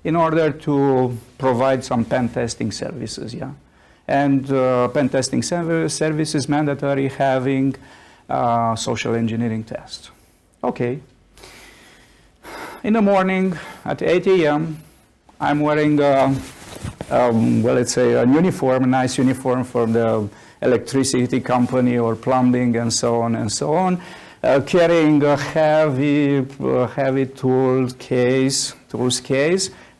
in order to provide some pen testing services, yeah? And pen testing service is mandatory having social engineering test. Okay. In the morning at 8 a.m., I'm wearing, well, let's say a uniform, a nice uniform from the electricity company or plumbing and so on and so on, carrying a heavy tools case,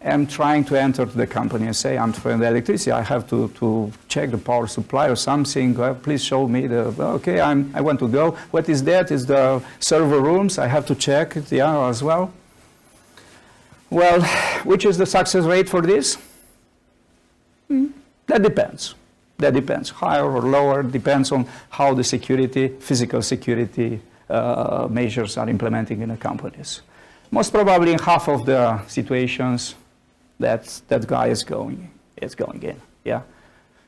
and trying to enter the company and say, I'm from the electricity, I have to check the power supply or something, please show me okay, I want to go. What is that? Is the server rooms, I have to check it, yeah, as well. Well, which is the success rate for this? That depends. That depends. Higher or lower, depends on how the security, physical security measures are implementing in the companies. Most probably in half of the situations that guy is going in. Yeah,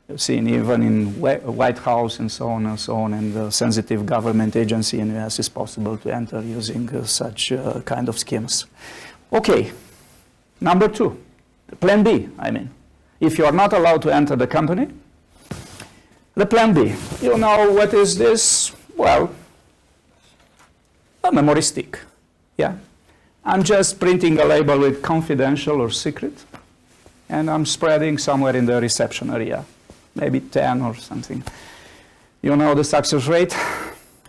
you've seen even in White House and so on, and the sensitive government agency in the US is possible to enter using such kind of schemes. Okay, number two, plan B, I mean. If you are not allowed to enter the company, the plan B, you know what is this? Well, a memory stick, yeah. I'm just printing a label with confidential or secret, and I'm spreading somewhere in the reception area. maybe 10 or something. You know the success rate?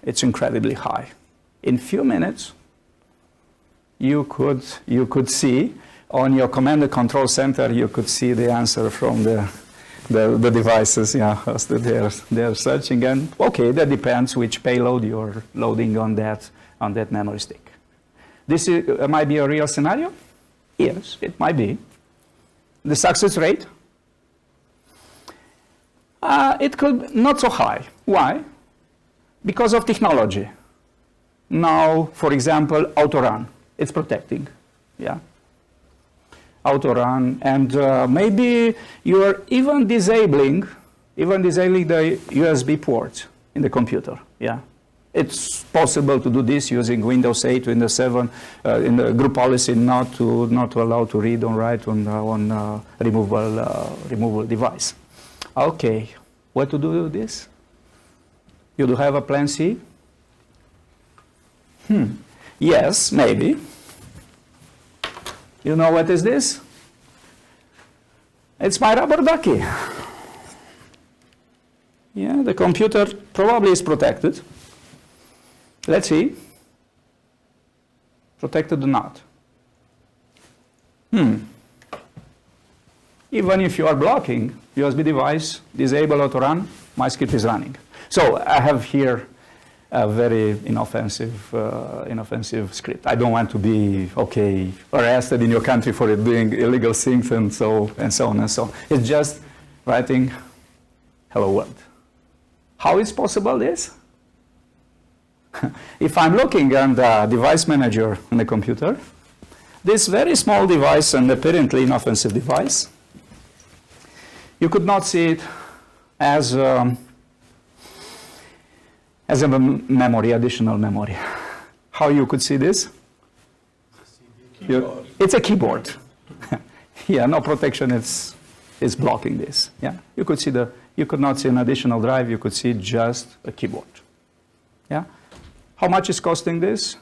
It's incredibly high. In few minutes, you could see on your command and control center, you could see the answer from the devices, yeah, as they're searching. And okay, that depends which payload you're loading on that memory stick. This might be a real scenario? Yes, it might be. The success rate? It could not so high. Why? Because of technology. Now, for example, autorun, it's protecting, yeah. Autorun, and maybe you're even disabling the USB port in the computer, yeah. It's possible to do this using Windows 8, Windows 7, in the group policy not to allow to read or write on removable device. Okay, what to do with this? You do have a plan C? Yes, maybe. You know what is this? It's my rubber ducky. Yeah, the computer probably is protected. Let's see. Protected or not? Even if you are blocking USB device, disable autorun, my script is running. So I have here a very inoffensive script. I don't want to be, arrested in your country for doing illegal things and so on and so on. It's just writing hello world. How is possible this? If I'm looking at the device manager on the computer, this very small device and apparently inoffensive device, you could not see it as a memory, additional memory. How you could see this? It's a keyboard. Yeah, no protection. It's blocking this. Yeah, you could not see an additional drive. You could see just a keyboard. Yeah, how much is costing this?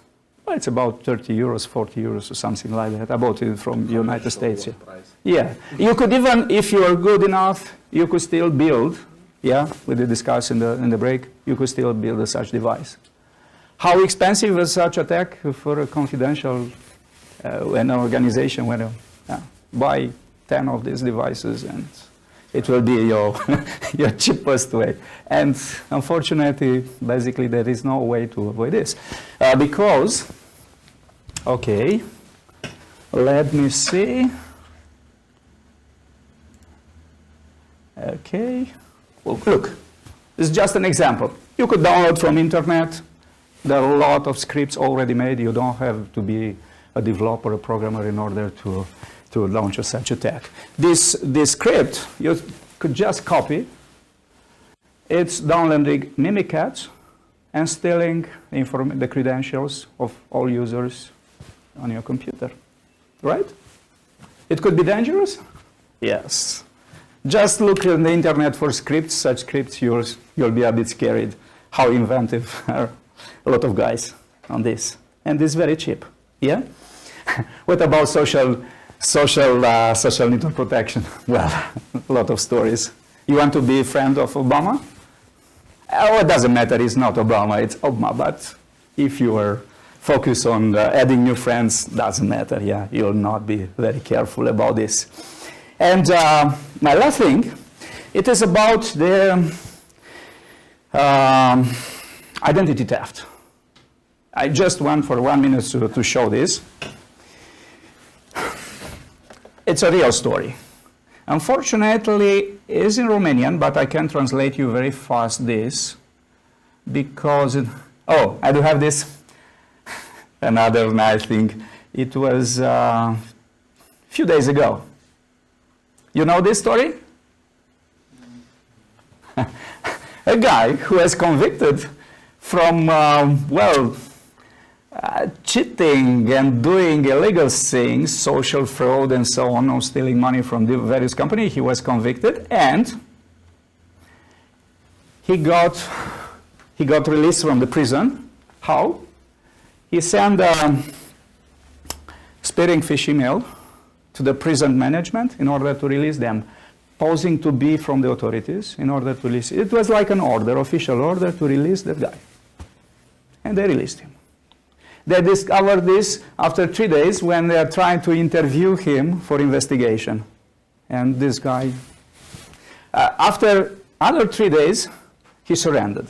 Well, it's about 30 euros, 40 euros, or something like that. I bought it from the United States. Yeah, you could even, if you are good enough, you could still build. Yeah, we did discuss in the break, you could still build such device. How expensive is such attack for a confidential an organization when buy 10 of these devices and it will be your cheapest way. And unfortunately, basically there is no way to avoid this. Because, okay, let me see. Okay. Well, look, this is just an example. You could download from internet. There are a lot of scripts already made. You don't have to be a developer, a programmer in order to launch such attack. This script, you could just copy. It's downloading Mimikatz and stealing the credentials of all users on your computer, right? It could be dangerous? Yes. Just look on the internet for scripts, such scripts, you'll be a bit scared how inventive are a lot of guys on this. And it's very cheap, yeah? What about social network protection? Well, a lot of stories. You want to be a friend of Obama? Oh, it doesn't matter, it's not Obama, it's Obama, but if you are focused on adding new friends, doesn't matter, yeah, you'll not be very careful about this. And my last thing, it is about the identity theft. I just want for 1 minute to show this. It's a real story. Unfortunately, it's in Romanian, but I can translate you very fast this, because, I do have this, another nice thing. It was a few days ago. You know this story? A guy who was convicted from, cheating and doing illegal things, social fraud and so on stealing money from the various companies. He was convicted and he got released from the prison. How? He sent a spearing fish email to the prison management in order to release them. posing to be from the authorities in order to release. It was like an order, official order to release that guy. And they released him. They discovered this after 3 days when they are trying to interview him for investigation. And this guy, after other 3 days, he surrendered.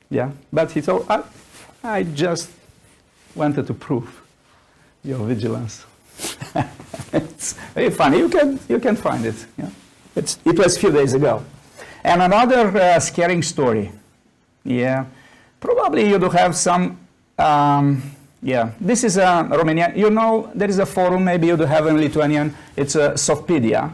Yeah, but he thought, I just wanted to prove your vigilance. It's very funny. You can find it. Yeah? It was a few days ago. And another scaring story. Yeah, probably you do have some. Yeah, this is Romania. You know, there is a forum. Maybe you do have in Lithuanian. It's Softpedia.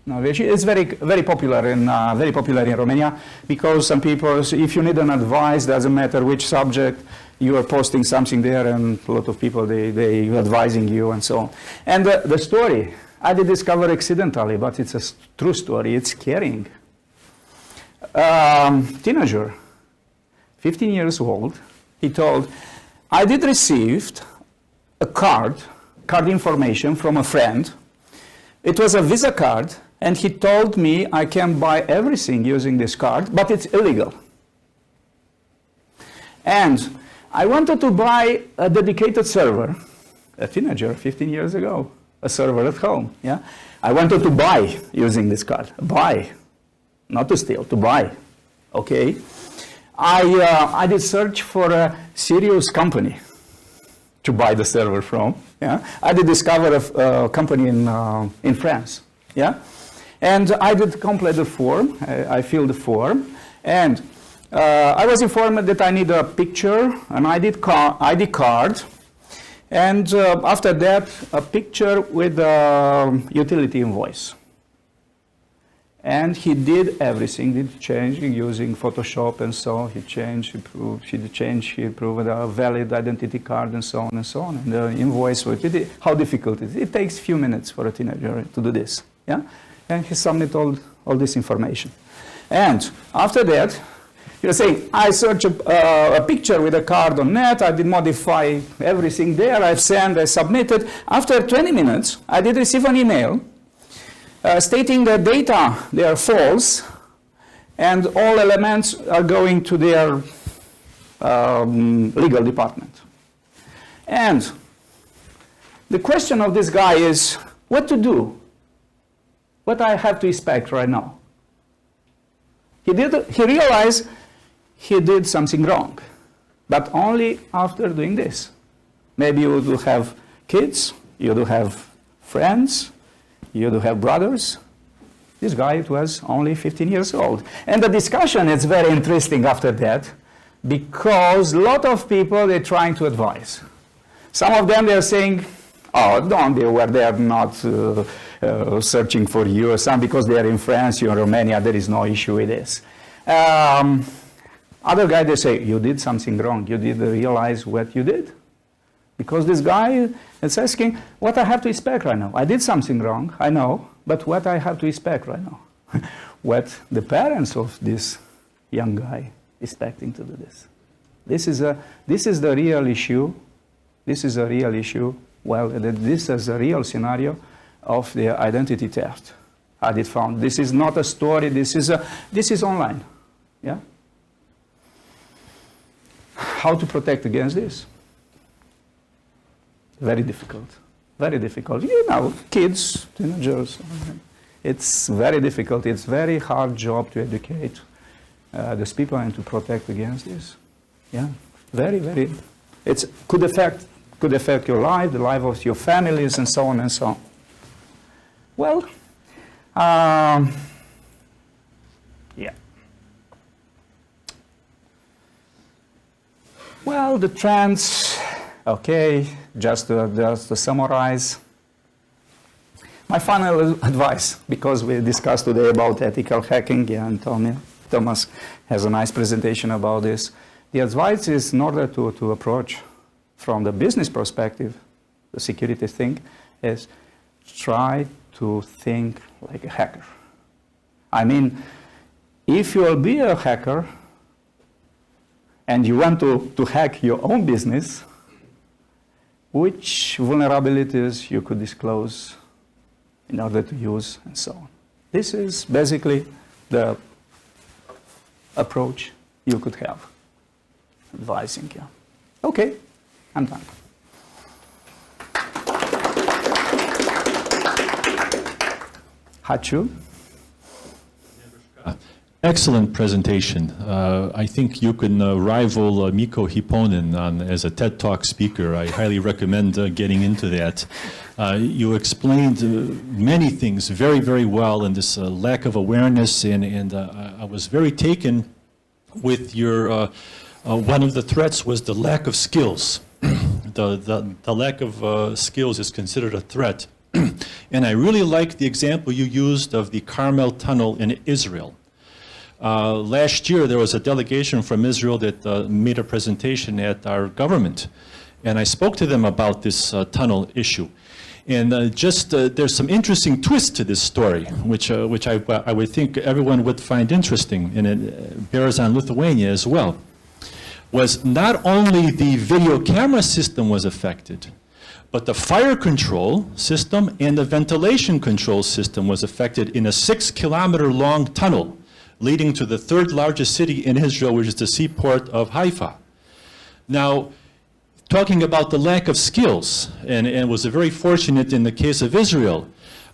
No, it's very popular in Romania because some people, if you need an advice, doesn't matter which subject, you are posting something there, and a lot of people they advising you and so on. And the story I did discover accidentally, but it's a true story. It's scaring. Teenager, 15 years old, he told, I did receive a card information from a friend. It was a Visa card. And he told me I can buy everything using this card, but it's illegal. And I wanted to buy a dedicated server, a teenager, 15 years ago, a server at home. Yeah, I wanted to buy using this card. Buy, not to steal, to buy. Okay. I did search for a serious company to buy the server from. Yeah, I did discover a company in France. Yeah. And I did complete the form. I filled the form, and I was informed that I need a picture, an ID card, and after that, a picture with a utility invoice. And he did everything, did change using Photoshop and so on. He changed, he proved a valid identity card and so on and so on. And the invoice, how difficult it is. It takes a few minutes for a teenager to do this. Yeah. And he submitted all this information. And after that, he was saying, I searched a picture with a card on net, I did modify everything there, I submitted. After 20 minutes, I did receive an email stating that data, they are false, and all elements are going to their legal department. And the question of this guy is, what to do? What I have to expect right now? He realized he did something wrong, but only after doing this. Maybe you do have kids, you do have friends, you do have brothers. This guy was only 15 years old. And the discussion is very interesting after that, because a lot of people, they're trying to advise. Some of them, they're saying, oh, don't be aware, they are not searching for you or something, because they are in France, you're in Romania, there is no issue with this. Other guy, they say, you did something wrong, you did realize what you did. Because this guy is asking, what I have to expect right now? I did something wrong, I know, but what I have to expect right now? What the parents of this young guy expecting to do this? This is the real issue. This is a real issue. Well, this is a real scenario of the identity theft. I did found. This is not a story. This is online. Yeah. How to protect against this? Very difficult. Very difficult. You know, kids, teenagers. It's very difficult. It's very hard job to educate these people and to protect against this. Yeah. Very, very. It could affect your life, the life of your families, and so on and so on. Well, yeah. Well, the trends, okay, just to summarize. My final advice, because we discussed today about ethical hacking, yeah, and Thomas has a nice presentation about this. The advice is, in order to approach from the business perspective, the security thing, is try to think like a hacker. I mean, if you will be a hacker and you want to hack your own business, which vulnerabilities you could disclose in order to use, and so on. This is basically the approach you could have, advising you. Okay, I'm done. Hachu? Excellent presentation. I think you can rival Mikko Hyppönen as a TED Talk speaker. I highly recommend getting into that. You explained many things very, very well, and this lack of awareness, and I was very taken with your, one of the threats was the lack of skills. The lack of skills is considered a threat. And I really like the example you used of the Carmel Tunnel in Israel. Last year, there was a delegation from Israel that made a presentation at our government, and I spoke to them about this tunnel issue. And there's some interesting twists to this story, which I would think everyone would find interesting, and it bears on Lithuania as well. Was not only the video camera system was affected, but the fire control system and the ventilation control system was affected in a 6-kilometer-long tunnel leading to the third largest city in Israel, which is the seaport of Haifa. Now, talking about the lack of skills, and was very fortunate in the case of Israel,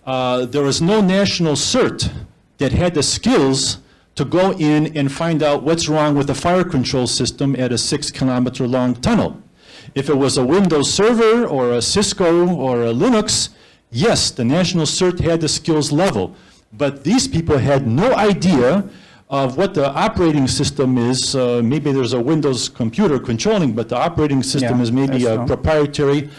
there was no national CERT that had the skills to go in and find out what's wrong with the fire control system at a 6-kilometer-long tunnel. If it was a Windows Server or a Cisco or a Linux, yes, the national CERT had the skills level. But these people had no idea of what the operating system is. Maybe there's a Windows computer controlling, but the operating system is maybe proprietary.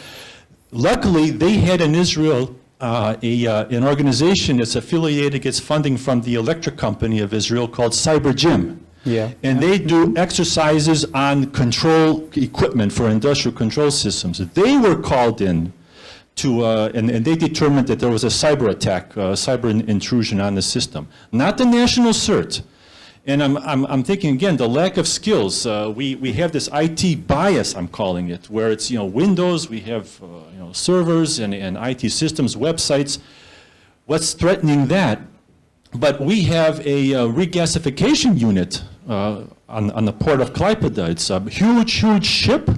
Luckily, they had in Israel an organization that's affiliated, gets funding from the electric company of Israel called CyberGym. Yeah. And they do exercises on control equipment for industrial control systems. They were called in to, and they determined that there was a cyber attack, cyber intrusion on the system. Not the national CERT. And I'm thinking, again, the lack of skills. We have this IT bias, I'm calling it, where it's, Windows, we have, servers and IT systems, websites. What's threatening that? But we have a regasification unit on the port of Klaipėda. It's a huge, huge ship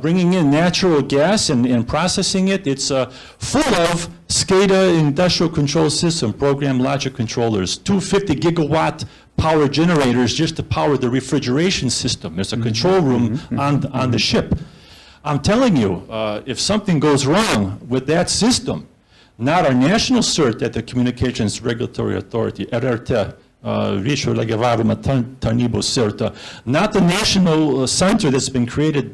bringing in natural gas and processing it. It's full of SCADA industrial control system, program logic controllers, 250 gigawatt power generators just to power the refrigeration system. There's a control room on the ship. I'm telling you, if something goes wrong with that system, not our national CERT at the Communications Regulatory Authority, RRT, Ryšio Reguliavimo Tarnybos CERT, not the national center that's been created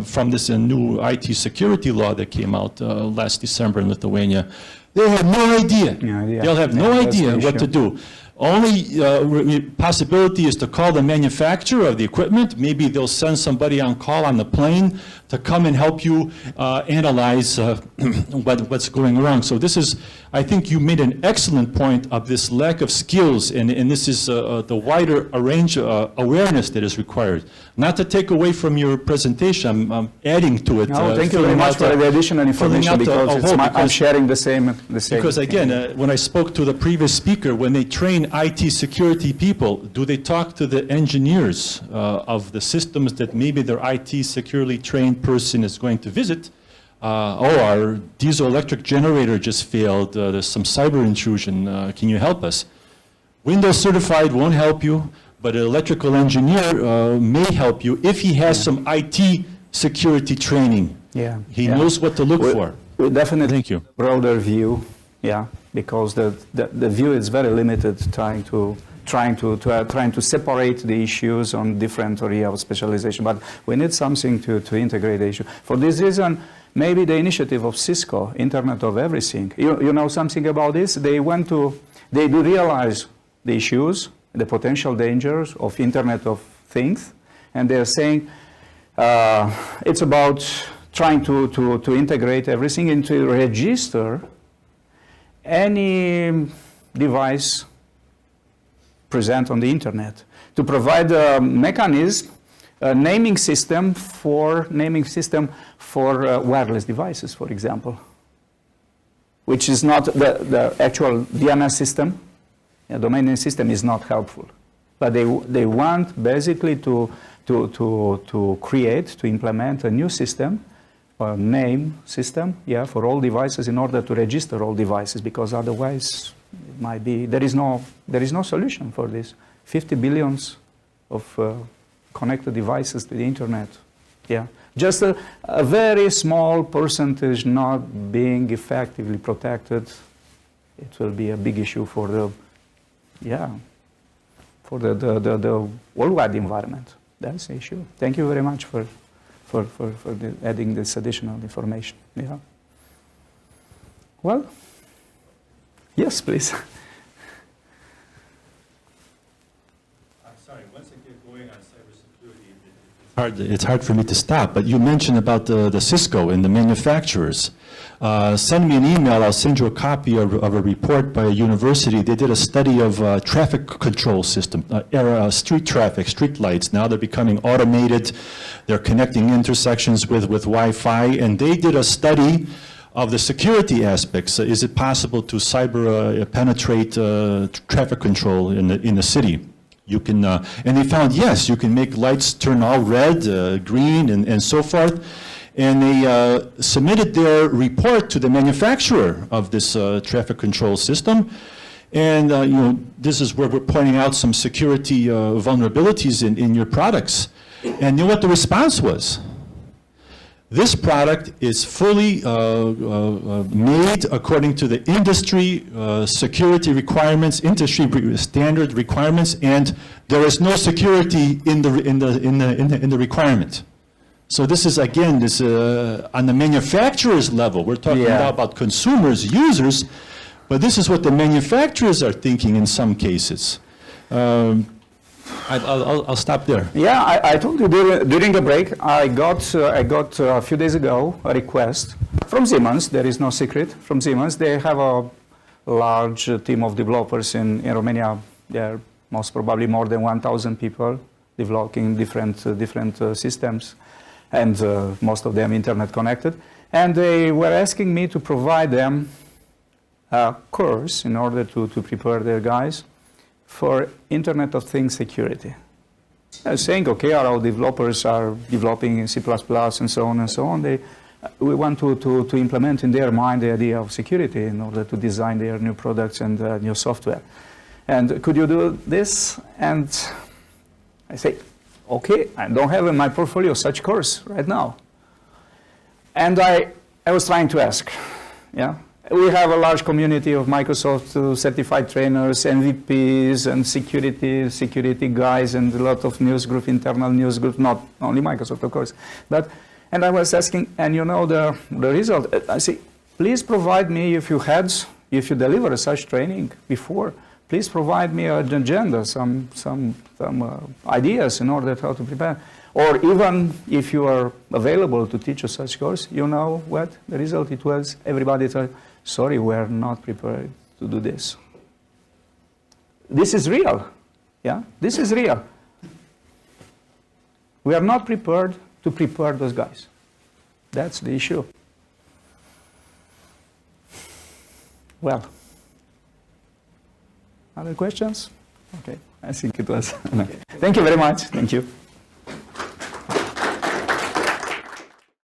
from this new IT security law that came out last December in Lithuania. They have no idea. They'll have no idea what to do. Only possibility is to call the manufacturer of the equipment. Maybe they'll send somebody on call on the plane to come and help you analyze what's going wrong. So this is, I think you made an excellent point of this lack of skills, and this is the wider range awareness that is required. Not to take away from your presentation, I'm adding to it. No, thank you very much for the additional information, because I'm sharing the same. Because again, when I spoke to the previous speaker, when they train IT security people, do they talk to the engineers of the systems that maybe their IT securely trained person is going to visit? Our diesel electric generator just failed, there's some cyber intrusion, can you help us? Windows certified won't help you, but an electrical engineer may help you if he has some IT security training. He knows what to look for. Definitely. Thank you. Broader view, because the view is very limited, trying to separate the issues on different areas of specialization. But we need something to integrate the issue. For this reason, maybe the initiative of Cisco, Internet of Everything. You know something about this? They do realize the issues, the potential dangers of Internet of Things, and they're saying it's about trying to integrate everything and to register any device present on the internet, to provide a mechanism, a naming system for wireless devices, for example. which is not the actual DNS system. The domain name system is not helpful. But they want basically to create, to implement a new system, a name system, yeah, for all devices in order to register all devices, because otherwise it might be, there is no solution for this. 50 billions of connected devices to the internet, yeah. Just a very small percentage not being effectively protected, it will be a big issue for the, yeah, for the worldwide environment. That's the issue. Thank you very much for adding this additional information. Yeah. Well, yes, please. I'm sorry, once I get going on cybersecurity, it's hard for me to stop, but you mentioned about the Cisco and the manufacturers. Send me an email, I'll send you a copy of a report by a university. They did a study of traffic control system, street traffic, street lights. Now they're becoming automated. They're connecting intersections with Wi-Fi, and they did a study of the security aspects. Is it possible to cyber penetrate traffic control in the city? You can, and they found, yes, you can make lights turn all red, green, and so forth. And they submitted their report to the manufacturer of this traffic control system. And you know, this is where we're pointing out some security vulnerabilities in your products. And you know what the response was? This product is fully made according to the industry security requirements, industry standard requirements, and there is no security in the requirement. So this is, again, this on the manufacturer's level. We're talking now about consumers, users, but this is what the manufacturers are thinking in some cases. I'll stop there. Yeah, I told you during the break, I got a few days ago a request from Siemens. There is no secret from Siemens. They have a large team of developers in Romania. There are most probably more than 1,000 people developing different systems, and most of them internet connected. And they were asking me to provide them a course in order to prepare their guys for Internet of Things security. I was saying, okay, our developers are developing in C++ and so on and so on. We want to implement in their mind the idea of security in order to design their new products and new software. And could you do this? And I say, okay, I don't have in my portfolio such course right now. And I was trying to ask, yeah. We have a large community of Microsoft certified trainers, MVPs, and security guys, and a lot of news group, internal news group, not only Microsoft, of course. And I was asking, and you know the result. I say, please provide me, if you deliver such training before, please provide me an agenda, some ideas in order how to prepare. Or even if you are available to teach a such course, you know what the result it was? Everybody said, sorry, we're not prepared to do this. This is real, yeah? This is real. We are not prepared to prepare those guys. That's the issue. Well, other questions? Okay, I think it was. Okay. Thank you very much. Thank you.